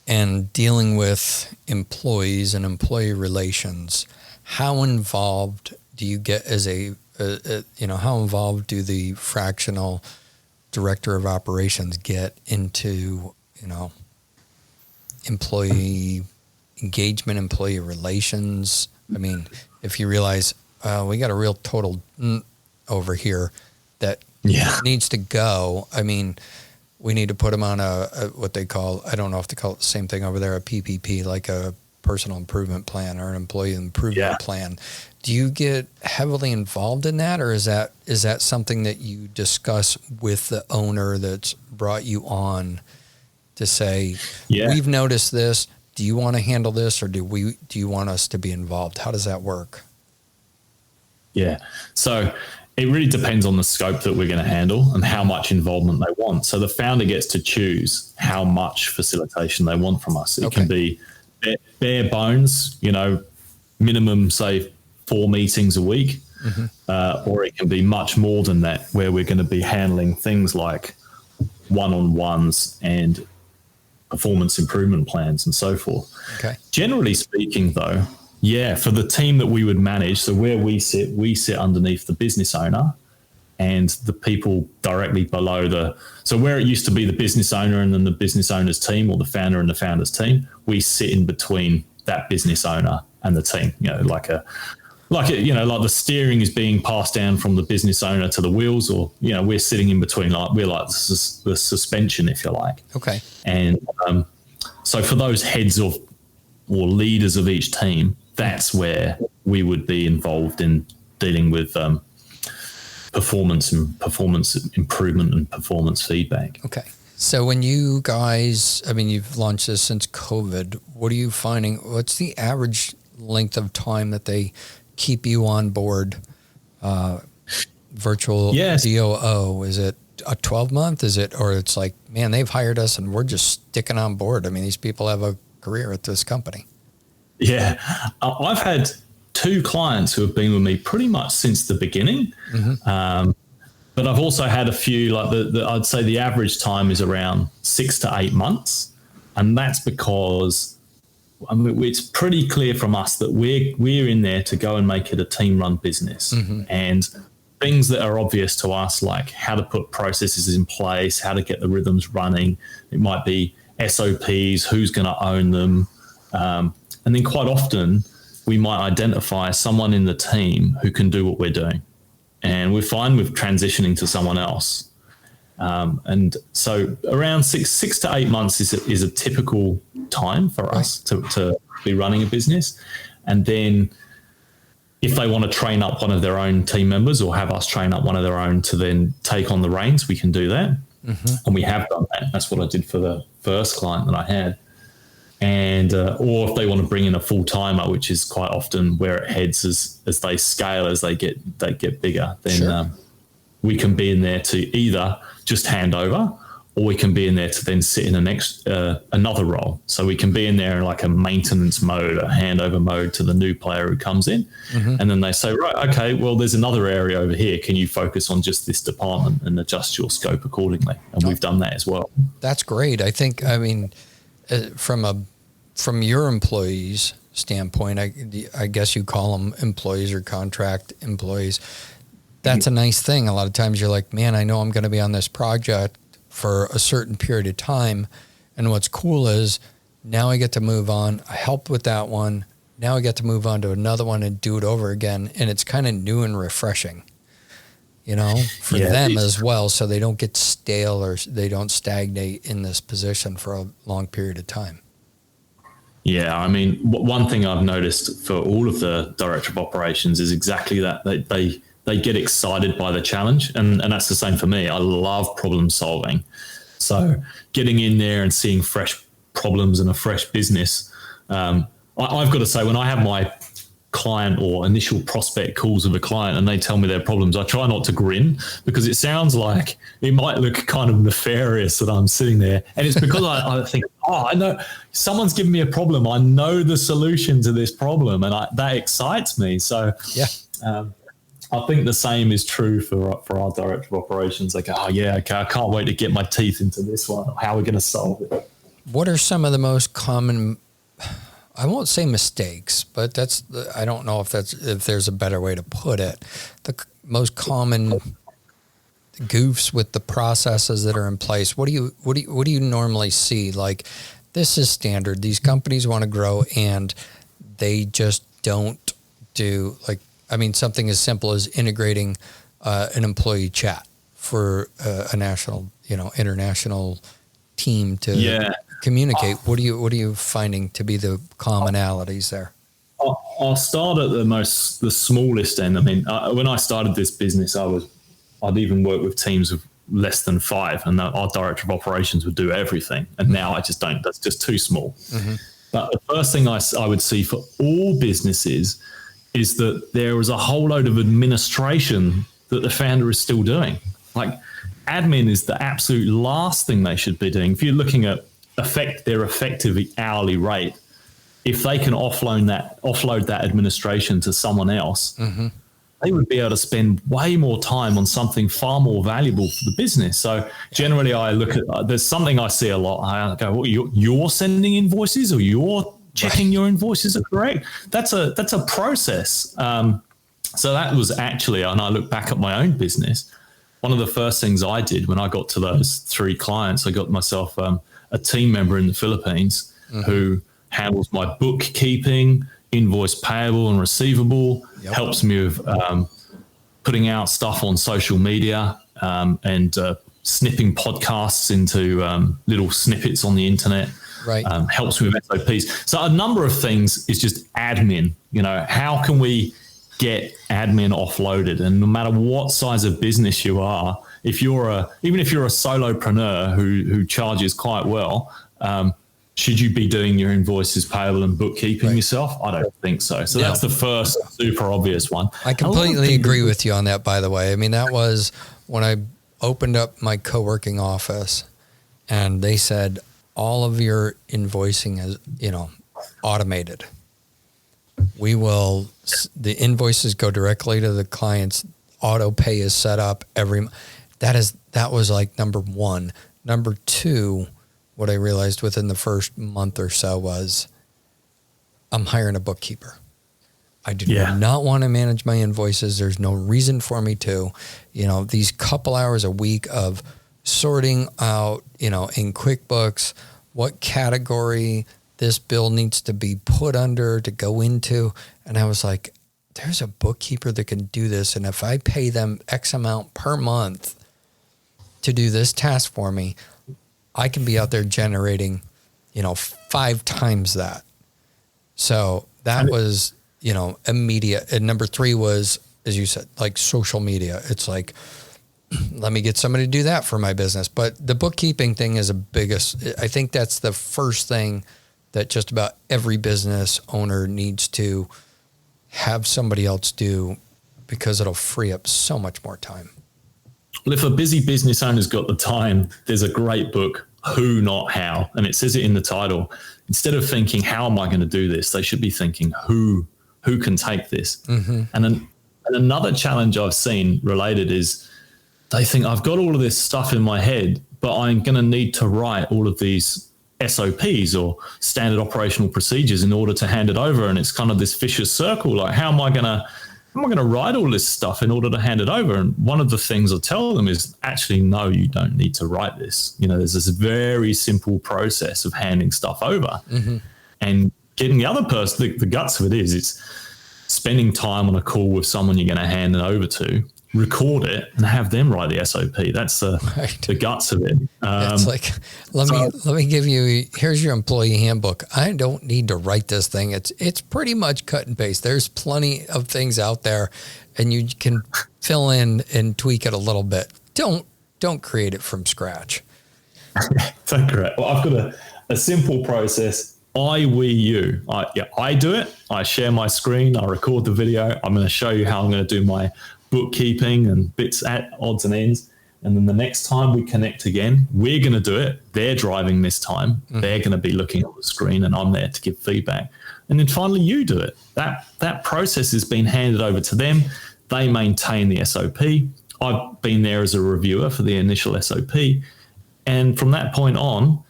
and dealing with employees and employee relations. How involved do you get as how involved do the fractional director of operations get into, employee engagement, employee relations? I mean, if you realize we got a real total over here that needs to go, I mean, we need to put them on a what they call, I don't know if they call it the same thing over there, a PPP, like a personal improvement plan or an employee improvement plan. Do you get heavily involved in that, or is that something that you discuss with the owner that's brought you on to say, we've noticed this, do you want to handle this, or do you want us to be involved? How does that work? Yeah. So it really depends on the scope that we're going to handle and how much involvement they want. So the founder gets to choose how much facilitation they want from us. It can be bare bones, minimum, say, 4 meetings a week, or it can be much more than that, where we're going to be handling things like one-on-ones and performance improvement plans and so forth. Okay. Generally speaking, though, for the team that we would manage, so where we sit underneath the business owner and the people directly below so where it used to be the business owner and then the business owner's team, or the founder and the founder's team, we sit in between that business owner and the team, like the steering is being passed down from the business owner to the wheels, or, we're sitting in between, we're like the suspension, if you like. Okay. And so for those heads or leaders of each team, that's where we would be involved in dealing with performance improvement and performance feedback. Okay. So when you guys, you've launched this since COVID, what are you finding? What's the average length of time that they keep you on board, virtual DOO? Is it a 12-month? Or it's like, man, they've hired us and we're just sticking on board? These people have a career at this company. Yeah. I've had 2 clients who have been with me pretty much since the beginning. But I've also had a few, like I'd say the average time is around 6 to 8 months. And that's because it's pretty clear from us that we're in there to go and make it a team-run business. And things that are obvious to us, like how to put processes in place, how to get the rhythms running. It might be SOPs, who's going to own them. And then quite often we might identify someone in the team who can do what we're doing. And we're fine with transitioning to someone else. And so around six to 8 months is a typical time for us to be running a business. And then if they want to train up one of their own team members or have us train up one of their own to then take on the reins, we can do that. And we have done that. That's what I did for the first client that I had. And or if they want to bring in a full-timer, which is quite often where it heads as they scale, as they get bigger, then we can be in there to either just hand over, or we can be in there to then sit in another role. So we can be in there in like a maintenance mode, a handover mode to the new player who comes in. And then they say, right, okay, well, there's another area over here. Can you focus on just this department and adjust your scope accordingly? And we've done that as well. That's great. I think, from your employees' standpoint, I guess you call them employees or contract employees. That's a nice thing. A lot of times you're like, man, I know I'm going to be on this project for a certain period of time. And what's cool is now I get to move on. I helped with that one. Now I get to move on to another one and do it over again. And it's kind of new and refreshing, for them as well. So they don't get stale or they don't stagnate in this position for a long period of time. Yeah, one thing I've noticed for all of the director of operations is exactly that. they get excited by the challenge. And that's the same for me. I love problem solving. So getting in there and seeing fresh problems and a fresh business. I've got to say, when I have my client or initial prospect calls with a client and they tell me their problems, I try not to grin, because it sounds like it might look kind of nefarious that I'm sitting there. And it's because I think, I know someone's given me a problem. I know the solution to this problem, and that excites me. So yeah. I think the same is true for our director of operations. Like, okay, I can't wait to get my teeth into this one. How are we going to solve it? What are some of the most common, I won't say mistakes, but I don't know if there's a better way to put it. The most common goofs with the processes that are in place. What do you normally see? Like, this is standard. These companies want to grow and they just don't do, like, I mean, something as simple as integrating an employee chat for a national, international team to communicate. What are you finding to be the commonalities there? I'll start at the smallest end. I mean, when I started this business, I'd even work with teams of less than 5, and our director of operations would do everything. And now I just don't. That's just too small. Mm-hmm. But the first thing I would see for all businesses is that there is a whole load of administration that the founder is still doing. Like, admin is the absolute last thing they should be doing. If you're looking at their effective hourly rate, if they can offload that administration to someone else, mm-hmm. they would be able to spend way more time on something far more valuable for the business. So generally I look at, there's something I see a lot. I go, well, you're sending invoices, or you're checking your invoices are correct? That's a process. So that was actually, and I look back at my own business, one of the first things I did when I got to those 3 clients, I got myself a team member in the Philippines mm-hmm. who handles my bookkeeping, invoice payable and receivable, helps me with putting out stuff on social media and snipping podcasts into little snippets on the internet. Right. Helps me with SOPs. So a number of things is just admin. How can we get admin offloaded? And no matter what size of business you are, even if you're a solopreneur who charges quite well, should you be doing your invoices payable and bookkeeping yourself? I don't think so. So that's the first super obvious one. I completely agree with you on that, by the way. I mean, that was when I opened up my co-working office and they said, all of your invoicing is, automated. The invoices go directly to the clients. Auto pay is set up that was like number 1. Number 2, what I realized within the first month or so was I'm hiring a bookkeeper. I do not want to manage my invoices. There's no reason for me to, these couple hours a week of sorting out, in QuickBooks, what category this bill needs to be put under to go into. And I was like, there's a bookkeeper that can do this. And if I pay them X amount per month to do this task for me, I can be out there generating, 5 times that. So that was, immediate. And number 3 was, as you said, like social media. It's like, let me get somebody to do that for my business. But the bookkeeping thing is I think that's the first thing that just about every business owner needs to have somebody else do, because it'll free up so much more time. Well, if a busy business owner's got the time, there's a great book, Who Not How, and it says it in the title. Instead of thinking, how am I going to do this? They should be thinking, who can take this? Mm-hmm. And another challenge I've seen related is, they think, I've got all of this stuff in my head, but I'm going to need to write all of these SOPs or standard operational procedures in order to hand it over. And it's kind of this vicious circle. Like, how am I going to write all this stuff in order to hand it over? And one of the things I tell them is, actually, no, you don't need to write this. There's this very simple process of handing stuff over. Mm-hmm. And getting the other person, the guts of it is, it's spending time on a call with someone you're going to hand it over to, record it, and have them write the SOP. That's the guts of it. It's like, let me give you, here's your employee handbook. I don't need to write this thing. It's pretty much cut and paste. There's plenty of things out there. and you can fill in and tweak it a little bit. Don't create it from scratch. So correct. Well, I've got a simple process. I, we, you. I do it. I share my screen. I record the video. I'm going to show you how I'm going to do my bookkeeping and bits at odds and ends. And then the next time we connect again, we're going to do it. They're driving this time. Mm-hmm. They're going to be looking at the screen and I'm there to give feedback. And then finally you do it. That process has been handed over to them. They maintain the SOP. I've been there as a reviewer for the initial SOP. And from that point on,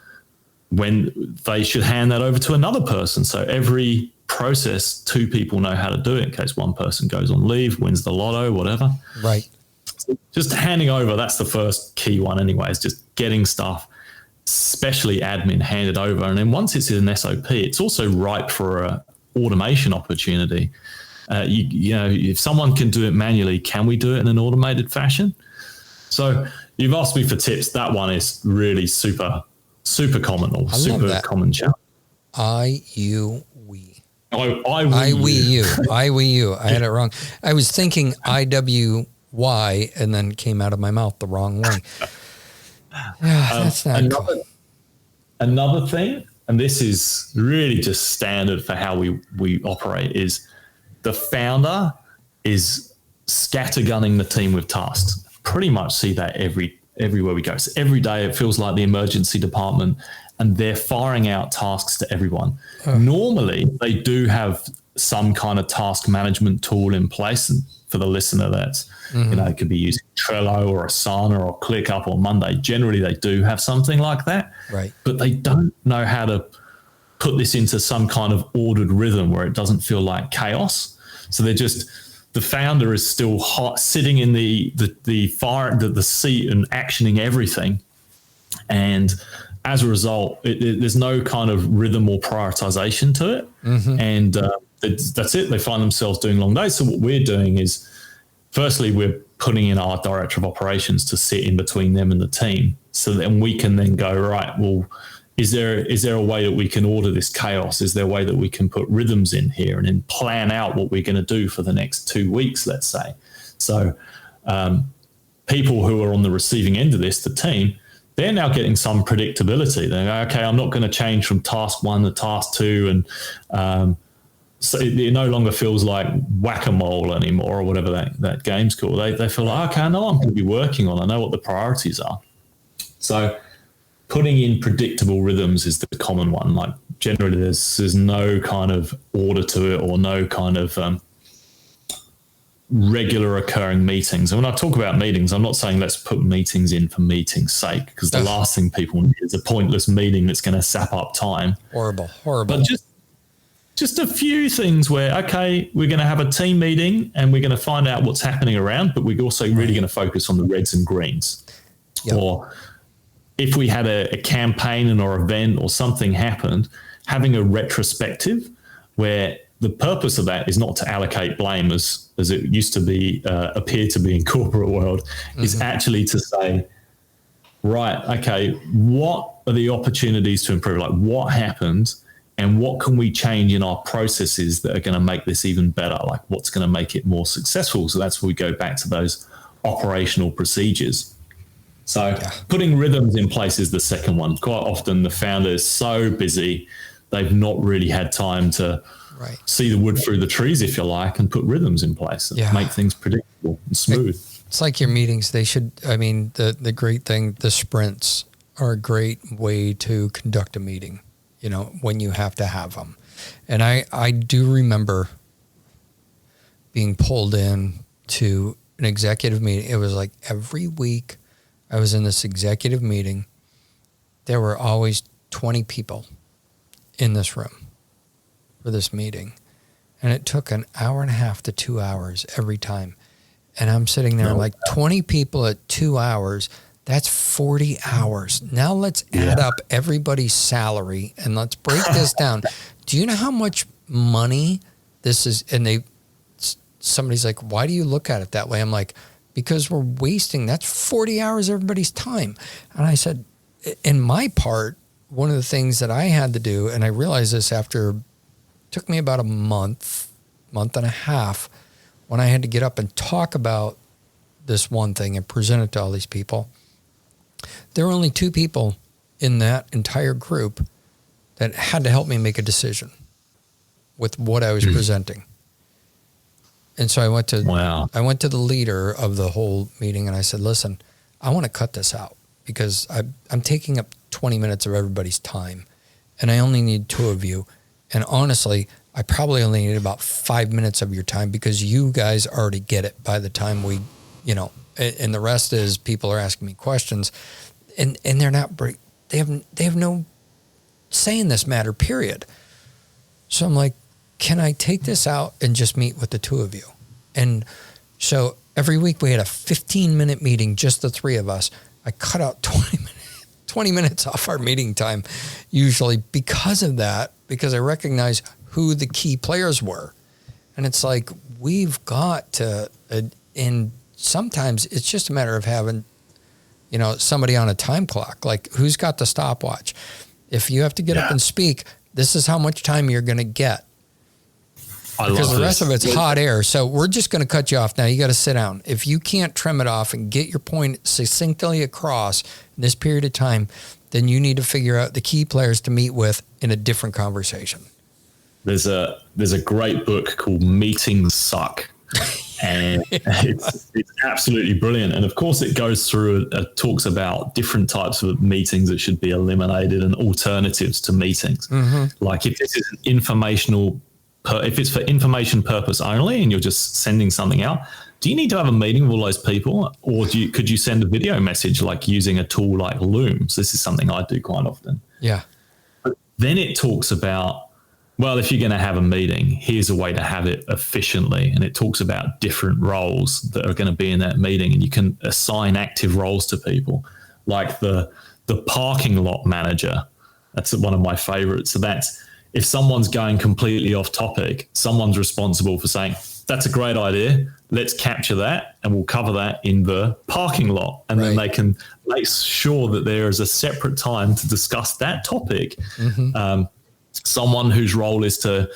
when they should hand that over to another person. So every process, 2 people know how to do it in case one person goes on leave, wins the lotto, whatever. Right. Just handing over, that's the first key one anyway, is just getting stuff, especially admin, handed over. And then once it's in an SOP, it's also ripe for a automation opportunity. You know, if someone can do it manually, can we do it in an automated fashion? So you've asked me for tips. That one is really super common or super common challenge. I, you, we. I, we, you. I, we, you. I had it wrong. I was thinking IWY and then came out of my mouth the wrong way. That's not cool. Another thing, and this is really just standard for how we operate, is the founder is scattergunning the team with tasks. Pretty much see that everywhere we go. So every day it feels like the emergency department and they're firing out tasks to everyone. Normally they do have some kind of task management tool in place. And for the listener, that's, you know, it could be using Trello or Asana or ClickUp or Monday. Generally they do have something like that, right? But they don't know how to put this into some kind of ordered rhythm where it doesn't feel like chaos. So they're just, the founder is still hot, sitting in the seat and actioning everything. And as a result, there's no kind of rhythm or prioritization to it. Mm-hmm. And that's it. They find themselves doing long days. So what we're doing is, firstly, we're putting in our director of operations to sit in between them and the team. So then we can then go, right, well, is there a way that we can order this chaos? Is there a way that we can put rhythms in here and then plan out what we're going to do for the next 2 weeks, let's say? So people who are on the receiving end of this, the team, they're now getting some predictability. They're like, okay, I'm not going to change from task 1 to task 2. And so it no longer feels like whack-a-mole anymore or whatever that game's called. They feel like, okay, I know I'm going to be working on. I know what the priorities are. So putting in predictable rhythms is the common one. Like generally there's no kind of order to it or no kind of regular occurring meetings. And when I talk about meetings, I'm not saying let's put meetings in for meeting's sake, because the last thing people need is a pointless meeting that's going to sap up time. Horrible. But just a few things where, okay, we're going to have a team meeting and we're going to find out what's happening around, but we're also really going to focus on the reds and greens. Yep. Or if we had a campaign or event or something happened, having a retrospective where the purpose of that is not to allocate blame as it used to be, appear to be in corporate world, is actually to say, right, okay, what are the opportunities to improve? Like what happened and what can we change in our processes that are going to make this even better? Like what's going to make it more successful? So that's where we go back to those operational procedures. So putting rhythms in place is the second one. Quite often the founder is so busy, they've not really had time to see the wood through the trees, if you like, and put rhythms in place and make things predictable and smooth. It's like your meetings. They should, I mean, the great thing, the sprints are a great way to conduct a meeting, you know, when you have to have them. And I do remember being pulled in to an executive meeting. It was like every week I was in this executive meeting. There were always 20 people in this room for this meeting. And it took an hour and a half to 2 hours every time. And I'm sitting there like 20 people at 2 hours. That's 40 hours. Now let's add up everybody's salary and let's break this down. Do you know how much money this is? And somebody's like, why do you look at it that way? I'm like, because we're wasting, that's 40 hours of everybody's time. And I said, in my part, one of the things that I had to do, and I realized this after, took me about a month and a half, when I had to get up and talk about this one thing and present it to all these people, there were only 2 people in that entire group that had to help me make a decision with what I was presenting. And so I went to the leader of the whole meeting and I said, listen, I want to cut this out because I'm taking up 20 minutes of everybody's time and I only need 2 of you. And honestly, I probably only need about 5 minutes of your time because you guys already get it by the time we, and the rest is people are asking me questions and they're not, they have no say in this matter, period. So I'm like, can I take this out and just meet with the 2 of you? And so every week we had a 15-minute meeting, just the 3 of us. I cut out 20 minutes off our meeting time usually because of that, because I recognize who the key players were. And it's like, we've got to, and sometimes it's just a matter of having, somebody on a time clock, like who's got the stopwatch. If you have to get up and speak, this is how much time you're going to get. Because the rest of it's hot air. So we're just going to cut you off now. You got to sit down. If you can't trim it off and get your point succinctly across in this period of time, then you need to figure out the key players to meet with in a different conversation. There's a great book called Meetings Suck. And it's absolutely brilliant. And of course it goes through, talks about different types of meetings that should be eliminated and alternatives to meetings. Mm-hmm. Like if this is an if it's for information purpose only and you're just sending something out, do you need to have a meeting with all those people, or could you send a video message like using a tool like Loom? So this is something I do quite often. Yeah. But then it talks about, well, if you're going to have a meeting, here's a way to have it efficiently. And it talks about different roles that are going to be in that meeting, and you can assign active roles to people, like the parking lot manager. That's one of my favorites. So that's, if someone's going completely off topic, someone's responsible for saying, that's a great idea. Let's capture that and we'll cover that in the parking lot. And then they can make sure that there is a separate time to discuss that topic. Mm-hmm. Someone whose role is to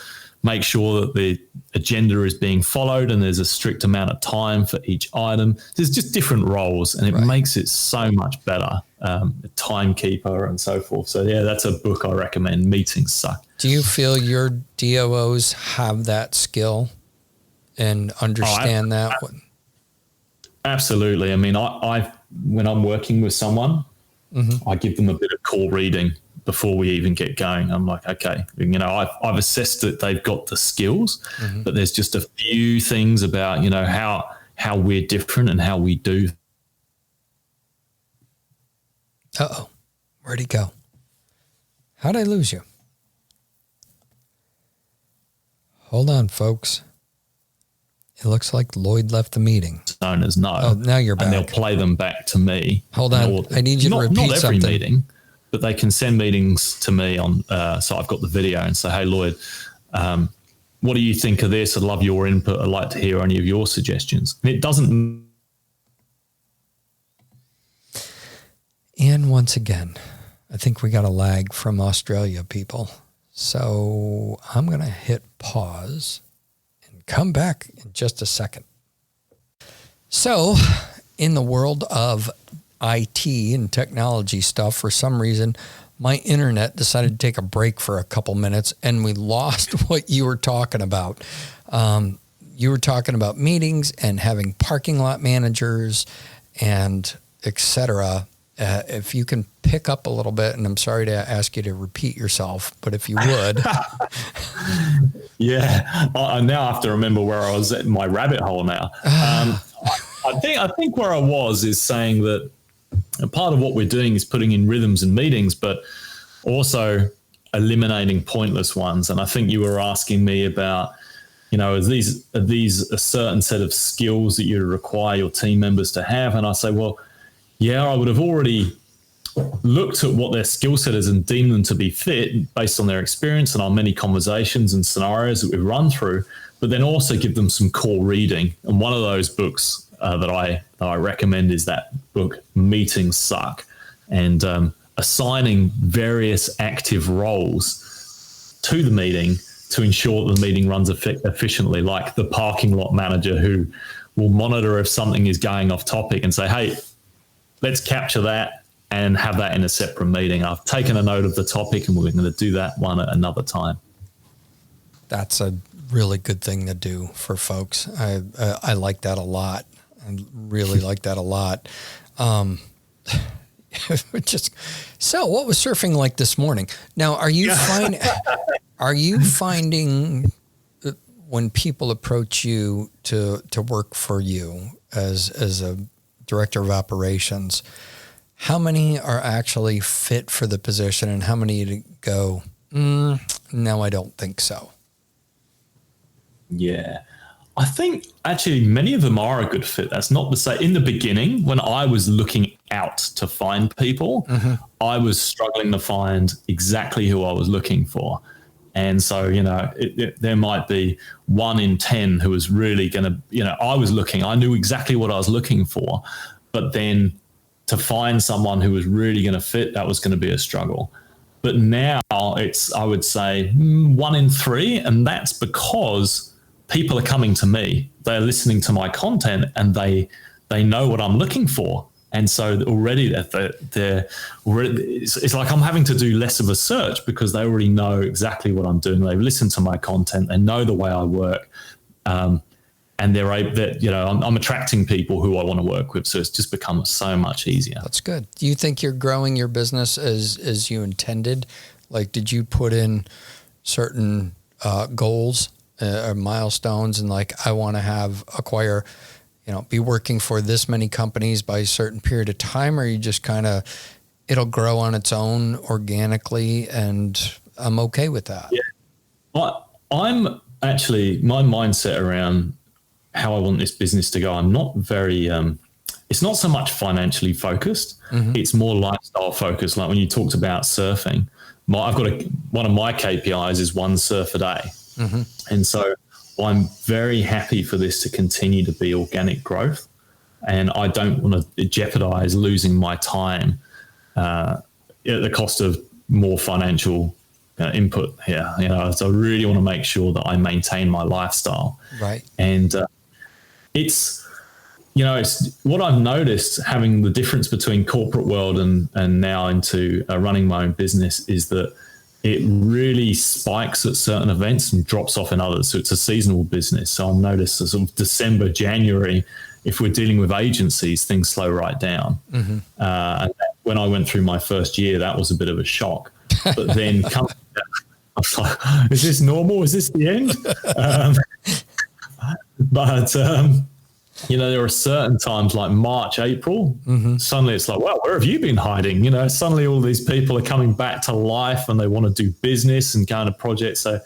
make sure that the agenda is being followed and there's a strict amount of time for each item. There's just different roles and it makes it so much better. A timekeeper and so forth. So yeah, that's a book I recommend. Meetings Suck. Do you feel your DOOs have that skill and understand that? Absolutely. I mean, I when I'm working with someone, I give them a bit of core reading before we even get going. I'm like, okay, I've assessed that they've got the skills, but there's just a few things about, how we're different and how we do. Uh-oh, where'd he go? How'd I lose you? Hold on, folks. It looks like Lloyd left the meeting. Known as no. Oh, now you're back. And they'll play them back to me. Hold on. I need you to repeat not every something. meeting, but they can send meetings to me on. So I've got the video and say, hey, Lloyd, what do you think of this? I'd love your input. I'd like to hear any of your suggestions. And it doesn't. And once again, I think we got a lag from Australia, people. So I'm going to hit pause and come back in just a second. So in the world of IT and technology stuff, for some reason, my internet decided to take a break for a couple minutes and we lost what you were talking about. You were talking about meetings and having parking lot managers and et cetera. If you can pick up a little bit, and I'm sorry to ask you to repeat yourself, but if you would. Yeah, I now have to remember where I was at my rabbit hole now. I think where I was is saying that part of what we're doing is putting in rhythms and meetings, but also eliminating pointless ones. And I think you were asking me about, are these a certain set of skills that you require your team members to have? And I say, well, yeah, I would have already looked at what their skill set is and deemed them to be fit based on their experience and our many conversations and scenarios that we've run through, but then also give them some core reading. And one of those books that I recommend is that book, Meetings Suck, and assigning various active roles to the meeting to ensure that the meeting runs efficiently, like the parking lot manager who will monitor if something is going off topic and say, hey, let's capture that and have that in a separate meeting. I've taken a note of the topic and we're going to do that one at another time. That's a really good thing to do for folks. I like that a lot. I really like that a lot. So what was surfing like this morning? Now, are you finding when people approach you to work for you as a director of operations, how many are actually fit for the position and how many go, no, I don't think so? Yeah. I think actually many of them are a good fit. That's not to say in the beginning, when I was looking out to find people, I was struggling to find exactly who I was looking for. And so, there might be 1 in 10 who was really going to, I knew exactly what I was looking for, but then to find someone who was really going to fit, that was going to be a struggle. But now it's, I would say 1 in 3. And that's because people are coming to me, they're listening to my content and they know what I'm looking for. And so already it's like I'm having to do less of a search because they already know exactly what I'm doing. They've listened to my content. They know the way I work. And they're able that, I'm attracting people who I want to work with. So it's just become so much easier. That's good. Do you think you're growing your business as you intended? Like, did you put in certain goals or milestones and like, I want to acquire, be working for this many companies by a certain period of time, or you just kind of, it'll grow on its own organically and I'm okay with that? Yeah. I'm actually, my mindset around how I want this business to go, I'm not very, it's not so much financially focused. It's more lifestyle focused. Like when you talked about surfing, I've got one of my KPIs is 1 surf a day. And so I'm very happy for this to continue to be organic growth. And I don't want to jeopardize losing my time at the cost of more financial input here. So I really want to make sure that I maintain my lifestyle. Right. And it's what I've noticed having the difference between corporate world and now into running my own business is that it really spikes at certain events and drops off in others. So it's a seasonal business. So I've noticed sort of December, January, if we're dealing with agencies, things slow right down. And when I went through my first year, that was a bit of a shock. But then I was like, is this normal? Is this the end? There are certain times like March, April, suddenly it's like, well, where have you been hiding? Suddenly all these people are coming back to life and they want to do business and go on a project. So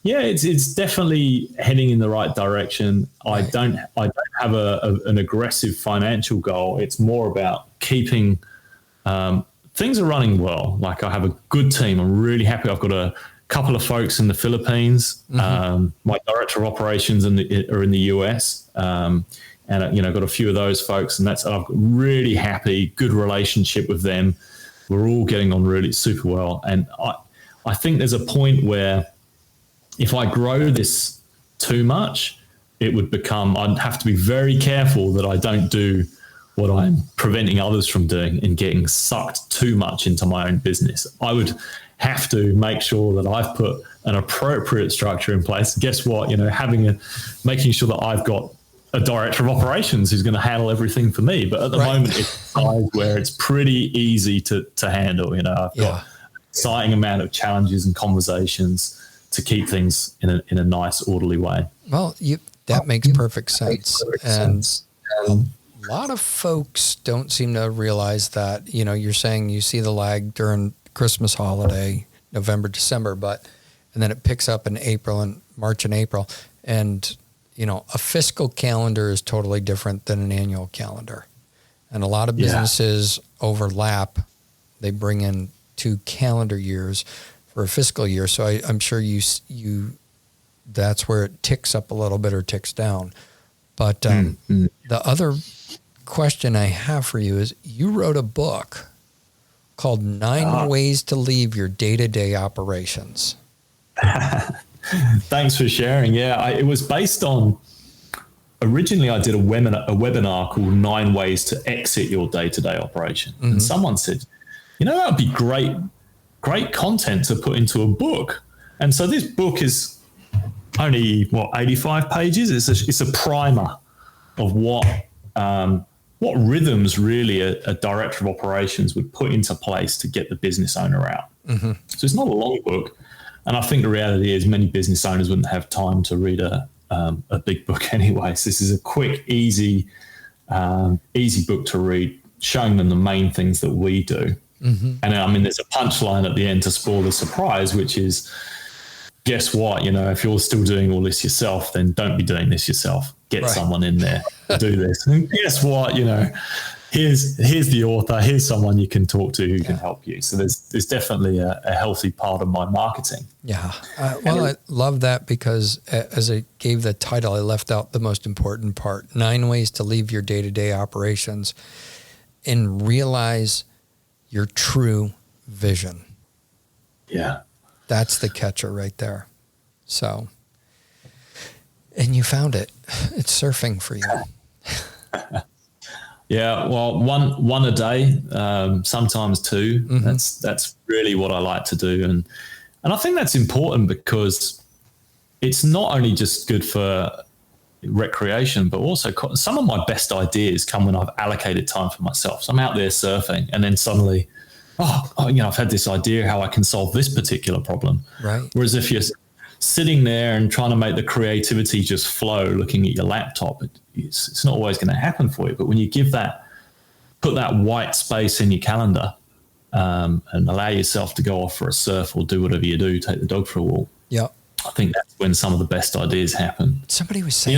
yeah, it's definitely heading in the right direction. Right. I don't have an aggressive financial goal. It's more about keeping, things are running well. Like I have a good team. I'm really happy. I've got a couple of folks in the Philippines. My director of operations are in the US. And got a few of those folks, and I'm really happy, good relationship with them. We're all getting on really super well. And I think there's a point where if I grow this too much, I'd have to be very careful that I don't do what I'm preventing others from doing and getting sucked too much into my own business. I would have to make sure that I've put an appropriate structure in place. Guess what? Making sure that I've got a director of operations who's going to handle everything for me. But at the moment, it's a size where it's pretty easy to handle. I've got an exciting amount of challenges and conversations to keep things in a nice, orderly way. Well, that makes perfect sense. And a lot of folks don't seem to realize that, you're saying you see the lag during Christmas holiday, November, December, and then it picks up in March and April. And, a fiscal calendar is totally different than an annual calendar. And a lot of businesses overlap. They bring in 2 calendar years for a fiscal year. So I'm sure that's where it ticks up a little bit or ticks down. But the other question I have for you is, you wrote a book called 9 Ways to Leave Your Day-to-Day Operations. Thanks for sharing. Yeah, it was based on, originally I did a webinar called 9 Ways to Exit Your Day-to-Day Operation. Mm-hmm. And someone said, that would be great content to put into a book. And so this book is only 85 pages. It's a primer of what rhythms really a director of operations would put into place to get the business owner out. Mm-hmm. So it's not a long book. And I think the reality is many business owners wouldn't have time to read a big book anyway. So this is a quick, easy book to read, showing them the main things that we do. Mm-hmm. And there's a punchline at the end to spoil the surprise, which is, guess what? If you're still doing all this yourself, then don't be doing this yourself. Get someone in there to do this. And guess what? Here's the author. Here's someone you can talk to who can help you. So there's definitely a healthy part of my marketing. Yeah. I love that because as I gave the title, I left out the most important part: 9 ways to leave your day-to-day operations and realize your true vision. Yeah. That's the catcher right there. So, and you found it. It's surfing for you. Yeah, well, one a day, sometimes two. Mm-hmm. That's really what I like to do, and I think that's important because it's not only just good for recreation, but also some of my best ideas come when I've allocated time for myself. So I'm out there surfing, and then suddenly, I've had this idea how I can solve this particular problem. Right. Whereas if you're sitting there and trying to make the creativity just flow, looking at your laptop, it's not always going to happen for you. But when you put that white space in your calendar and allow yourself to go off for a surf or do whatever you do, take the dog for a walk. Yeah. I think that's when some of the best ideas happen. Somebody was saying,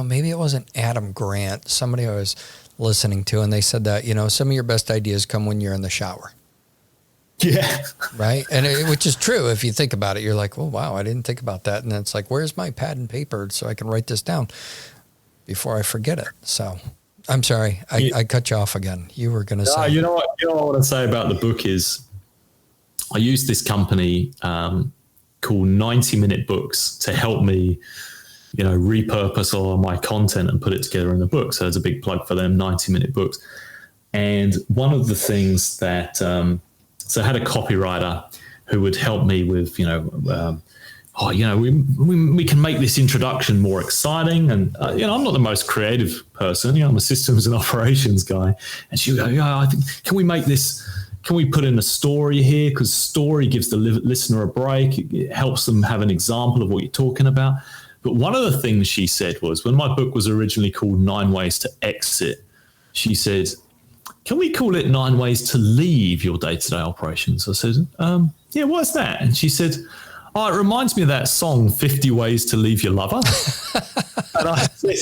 maybe it wasn't Adam Grant. Somebody I was listening to, and they said that, some of your best ideas come when you're in the shower. Yeah. Right. And which is true. If you think about it, you're like, oh, wow, I didn't think about that. And it's like, where's my pad and paper so I can write this down before I forget it? So I'm sorry. I cut you off again. You were going to say. You know what I want to say about the book is I use this company called 90-Minute Books to help me, repurpose all of my content and put it together in the book. So it's a big plug for them, 90-Minute Books. And one of the things that, so I had a copywriter who would help me with, we can make this introduction more exciting. And, I'm not the most creative person. I'm a systems and operations guy. And she would go, I think, can we put in a story here? Because story gives the listener a break. It helps them have an example of what you're talking about. But one of the things she said was, when my book was originally called 9 Ways to Exit, she said, can we call it 9 Ways to Leave Your Day-to-Day Operations? I said, yeah, what's that? And she said, it reminds me of that song, 50 Ways to Leave Your Lover. And I said,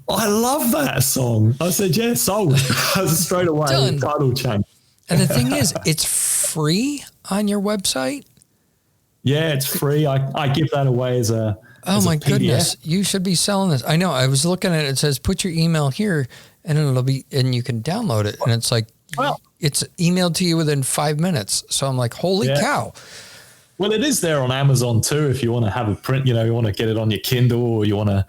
I love that song. I said, yeah, sold. Straight away, done. Title change. And the thing is, it's free on your website? Yeah, it's free. I give that away as a my goodness. You should be selling this. I know. I was looking at it. It says, put your email here. And and you can download it. And it's like, it's emailed to you within 5 minutes. So I'm like, holy cow. Well, it is there on Amazon too. If you want to have a print, you want to get it on your Kindle, or you want to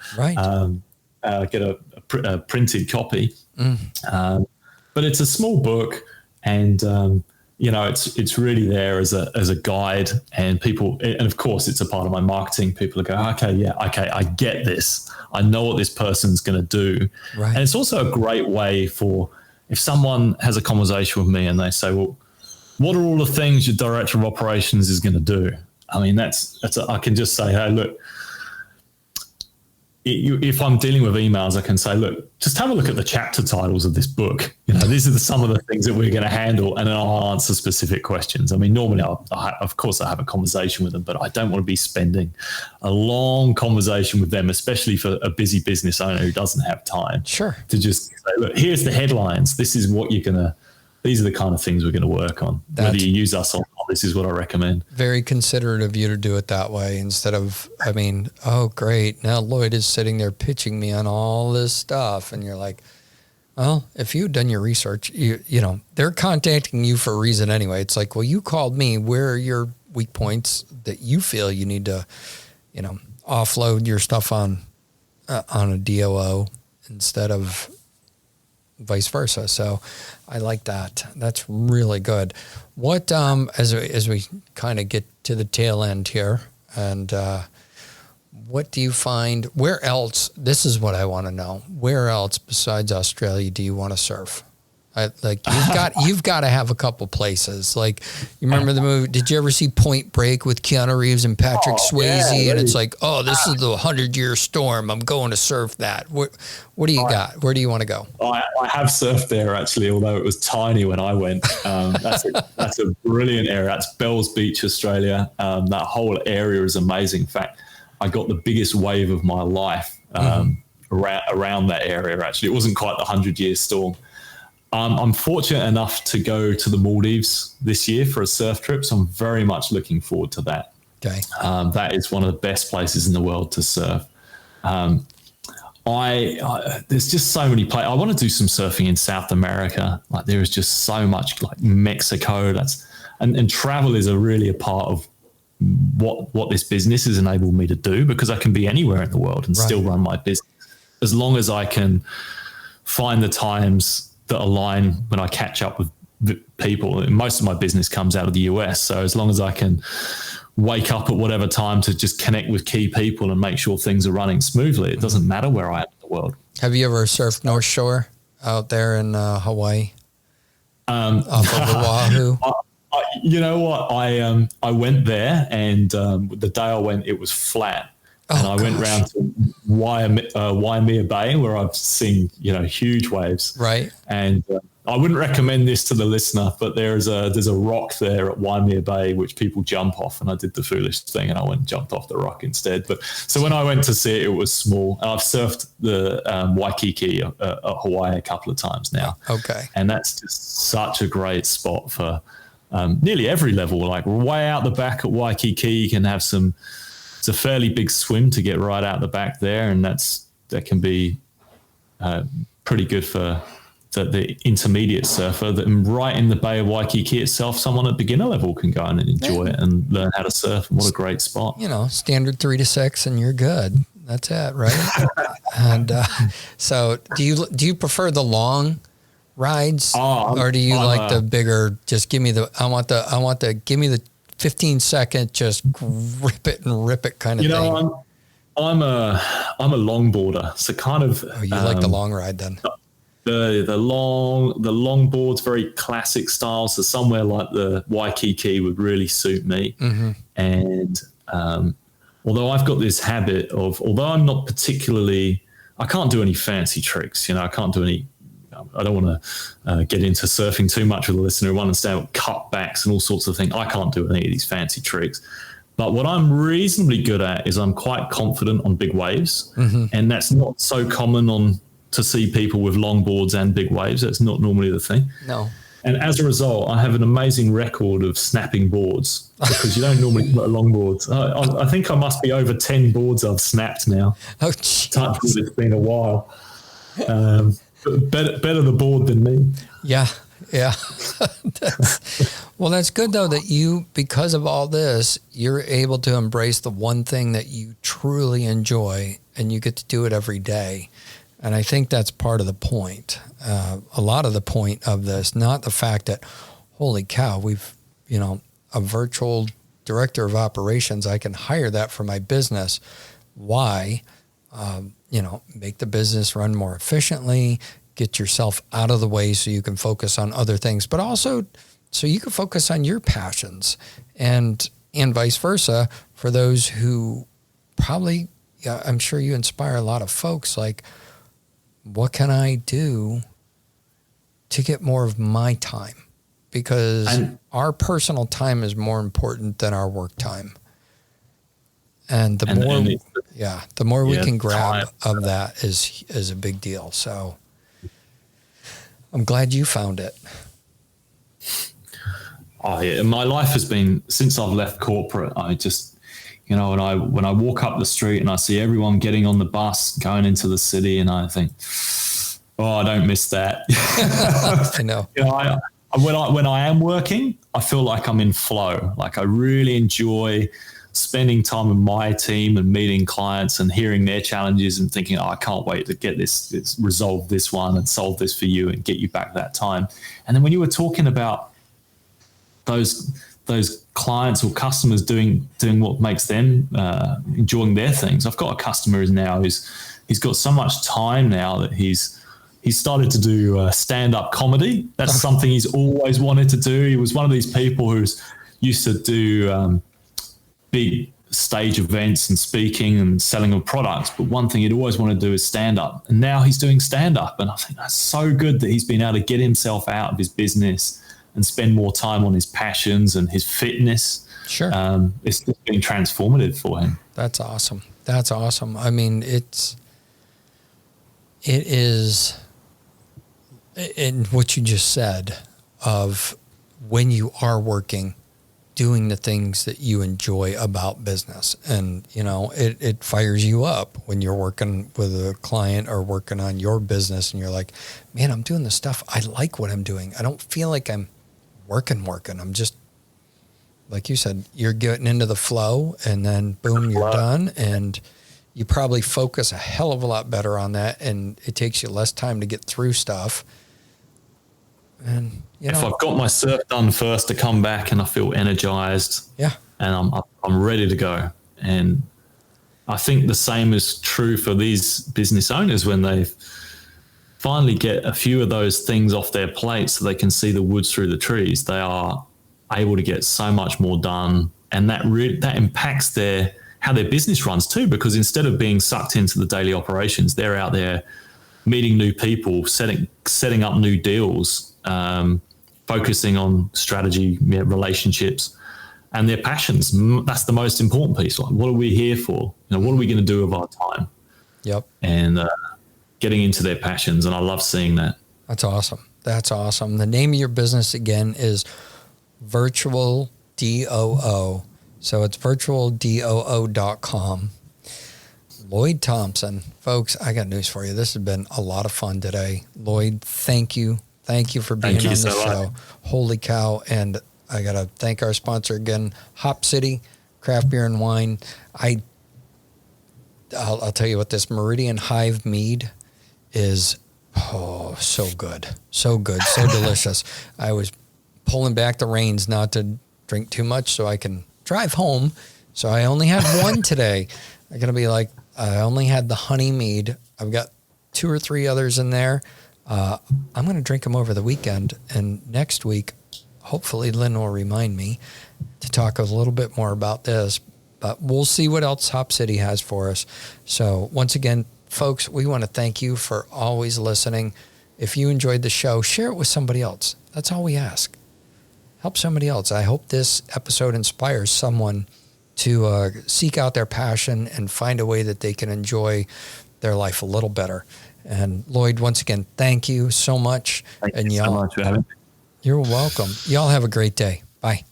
get a printed copy. Mm. But it's a small book, and it's really there as a guide, and people, and of course it's a part of my marketing. People go, okay, I get this. I know what this person's going to do. Right. And it's also a great way for, if someone has a conversation with me and they say, well, what are all the things your director of operations is going to do? I mean, I can just say, hey, look, if I'm dealing with emails, I can say, look, just have a look at the chapter titles of this book. These are some of the things that we're going to handle, and then I'll answer specific questions. I mean, normally, of course, I have a conversation with them, but I don't want to be spending a long conversation with them, especially for a busy business owner who doesn't have time. Sure. To just say, look, here's the headlines. This is what these are the kind of things we're going to work on. Whether you use us or not, this is what I recommend. Very considerate of you to do it that way instead of, great, now Lloyd is sitting there pitching me on all this stuff. And you're like, well, if you'd done your research, they're contacting you for a reason anyway. It's like, well, you called me. Where are your weak points that you feel you need to, offload your stuff on a DOO instead of vice versa. So I like that. That's really good. What, as we kind of get to the tail end here, and what do you find, where else, this is what I want to know, where else besides Australia do you want to surf? You've got to have a couple places. Like, you remember the movie? Did you ever see Point Break with Keanu Reeves and Patrick Swayze? Yeah, and it's like, this is the 100-year storm. I'm going to surf that. What do you got? Where do you want to go? I have surfed there actually, although it was tiny when I went. That's a brilliant area. That's Bells Beach, Australia. That whole area is amazing. In fact, I got the biggest wave of my life around that area. Actually, it wasn't quite the 100-year storm. I'm fortunate enough to go to the Maldives this year for a surf trip, so I'm very much looking forward to that. Okay. That is one of the best places in the world to surf. There's just so many places. I want to do some surfing in South America. Like, there is just so much, like Mexico. And travel is really a part of what this business has enabled me to do, because I can be anywhere in the world and still run my business, as long as I can find the times that align when I catch up with people. Most of my business comes out of the US. So as long as I can wake up at whatever time to just connect with key people and make sure things are running smoothly, it doesn't matter where I am in the world. Have you ever surfed North Shore out there in Hawaii? Off of Oahu? You know what? I went there, and the day I went, it was flat. And I went round to Waimea Bay, where I've seen, huge waves. Right. And I wouldn't recommend this to the listener, but there's a rock there at Waimea Bay which people jump off, and I did the foolish thing and I went and jumped off the rock instead. But so when I went to see it, it was small. And I've surfed the Waikiki at Hawaii a couple of times now. Okay. And that's just such a great spot for nearly every level. Like, way out the back at Waikiki, you can have it's a fairly big swim to get right out the back there, and that can be pretty good for the intermediate surfer. And right in the Bay of Waikiki itself, someone at beginner level can go in and enjoy it and learn how to surf. And what a great spot! Standard 3 to 6, and you're good. That's it, right? And so, do you prefer the long rides, or do you like the bigger? Just give me give me the 15-second, just rip it kind of thing. I'm a longboarder, so kind of. Oh, you like the long ride then? The long board's very classic style, so somewhere like the Waikiki would really suit me. Mm-hmm. And although I've got this habit of, although I'm not particularly, I can't do any fancy tricks. I can't do any. I don't want to get into surfing too much with the listener who understand cutbacks and all sorts of things. I can't do any of these fancy tricks. But what I'm reasonably good at is I'm quite confident on big waves. Mm-hmm. And that's not so common to see people with longboards and big waves. That's not normally the thing. No. And as a result, I have an amazing record of snapping boards, because you don't normally put a longboard. I think I must be over 10 boards I've snapped now. Oh, geez. Touch wood, it's been a while. Better the board than me. Yeah. That's good though, that you, because of all this, you're able to embrace the one thing that you truly enjoy, and you get to do it every day. And I think that's part of the point. A lot of the point of this, not the fact that, holy cow, we've, a virtual director of operations, I can hire that for my business. Why? Make the business run more efficiently, get yourself out of the way so you can focus on other things, but also so you can focus on your passions, and vice versa for those who probably, I'm sure you inspire a lot of folks, like, what can I do to get more of my time? Because our personal time is more important than our work time. And the more we can grab of that is a big deal. So I'm glad you found it. Oh yeah, my life has been, since I've left corporate, I just, when I walk up the street and I see everyone getting on the bus going into the city, and I think, I don't miss that. I know. when I am working, I feel like I'm in flow. Like I really enjoy spending time with my team and meeting clients and hearing their challenges and thinking, oh, I can't wait to get this resolve this one and solve this for you and get you back that time. And then when you were talking about those clients or customers doing what makes them enjoying their things, I've got a customer now he's got so much time now that he's started to do stand-up comedy. That's something he's always wanted to do. He was one of these people who's used to do big stage events and speaking and selling of products. But one thing he'd always want to do is stand up. And now he's doing stand up. And I think that's so good that he's been able to get himself out of his business and spend more time on his passions and his fitness. Sure. It's just been transformative for him. That's awesome. That's awesome. I mean, it is in what you just said of when you are working, doing the things that you enjoy about business. And, you know, it fires you up when you're working with a client or working on your business and you're like, man, I'm doing the stuff. I like what I'm doing. I don't feel like I'm working. I'm just, like you said, you're getting into the flow and then boom, you're done. And you probably focus a hell of a lot better on that. And it takes you less time to get through stuff. And, you know, if I've got my surf done first to come back and I feel energized, yeah, and I'm ready to go. And I think the same is true for these business owners when they finally get a few of those things off their plate so they can see the woods through the trees. They are able to get so much more done, and that impacts how their business runs too, because instead of being sucked into the daily operations, they're out there meeting new people, setting up new deals, focusing on strategy, relationships, and their passions. That's the most important piece. Like, what are we here for? You know, what are we going to do with our time? Yep. And getting into their passions, and I love seeing that. That's awesome. That's awesome. The name of your business again is Virtual DOO. So it's virtualdoo.com. Lloyd Thompson. Folks, I got news for you. This has been a lot of fun today. Lloyd, thank you. Thank you for being on the show. Holy cow. And I got to thank our sponsor again, Hop City Craft Beer and Wine. I'll tell you what, this Meridian Hive mead is, so good. So good. So delicious. I was pulling back the reins not to drink too much so I can drive home. So I only had one today. I'm going to be like, I only had the honey mead. I've got 2 or 3 others in there. I'm going to drink them over the weekend. And next week, hopefully Lynn will remind me to talk a little bit more about this. But we'll see what else Hop City has for us. So once again, folks, we want to thank you for always listening. If you enjoyed the show, share it with somebody else. That's all we ask. Help somebody else. I hope this episode inspires someone to seek out their passion and find a way that they can enjoy their life a little better. And Lloyd, once again, thank you so much. Thank you so much for having me. You're welcome. Y'all have a great day. Bye.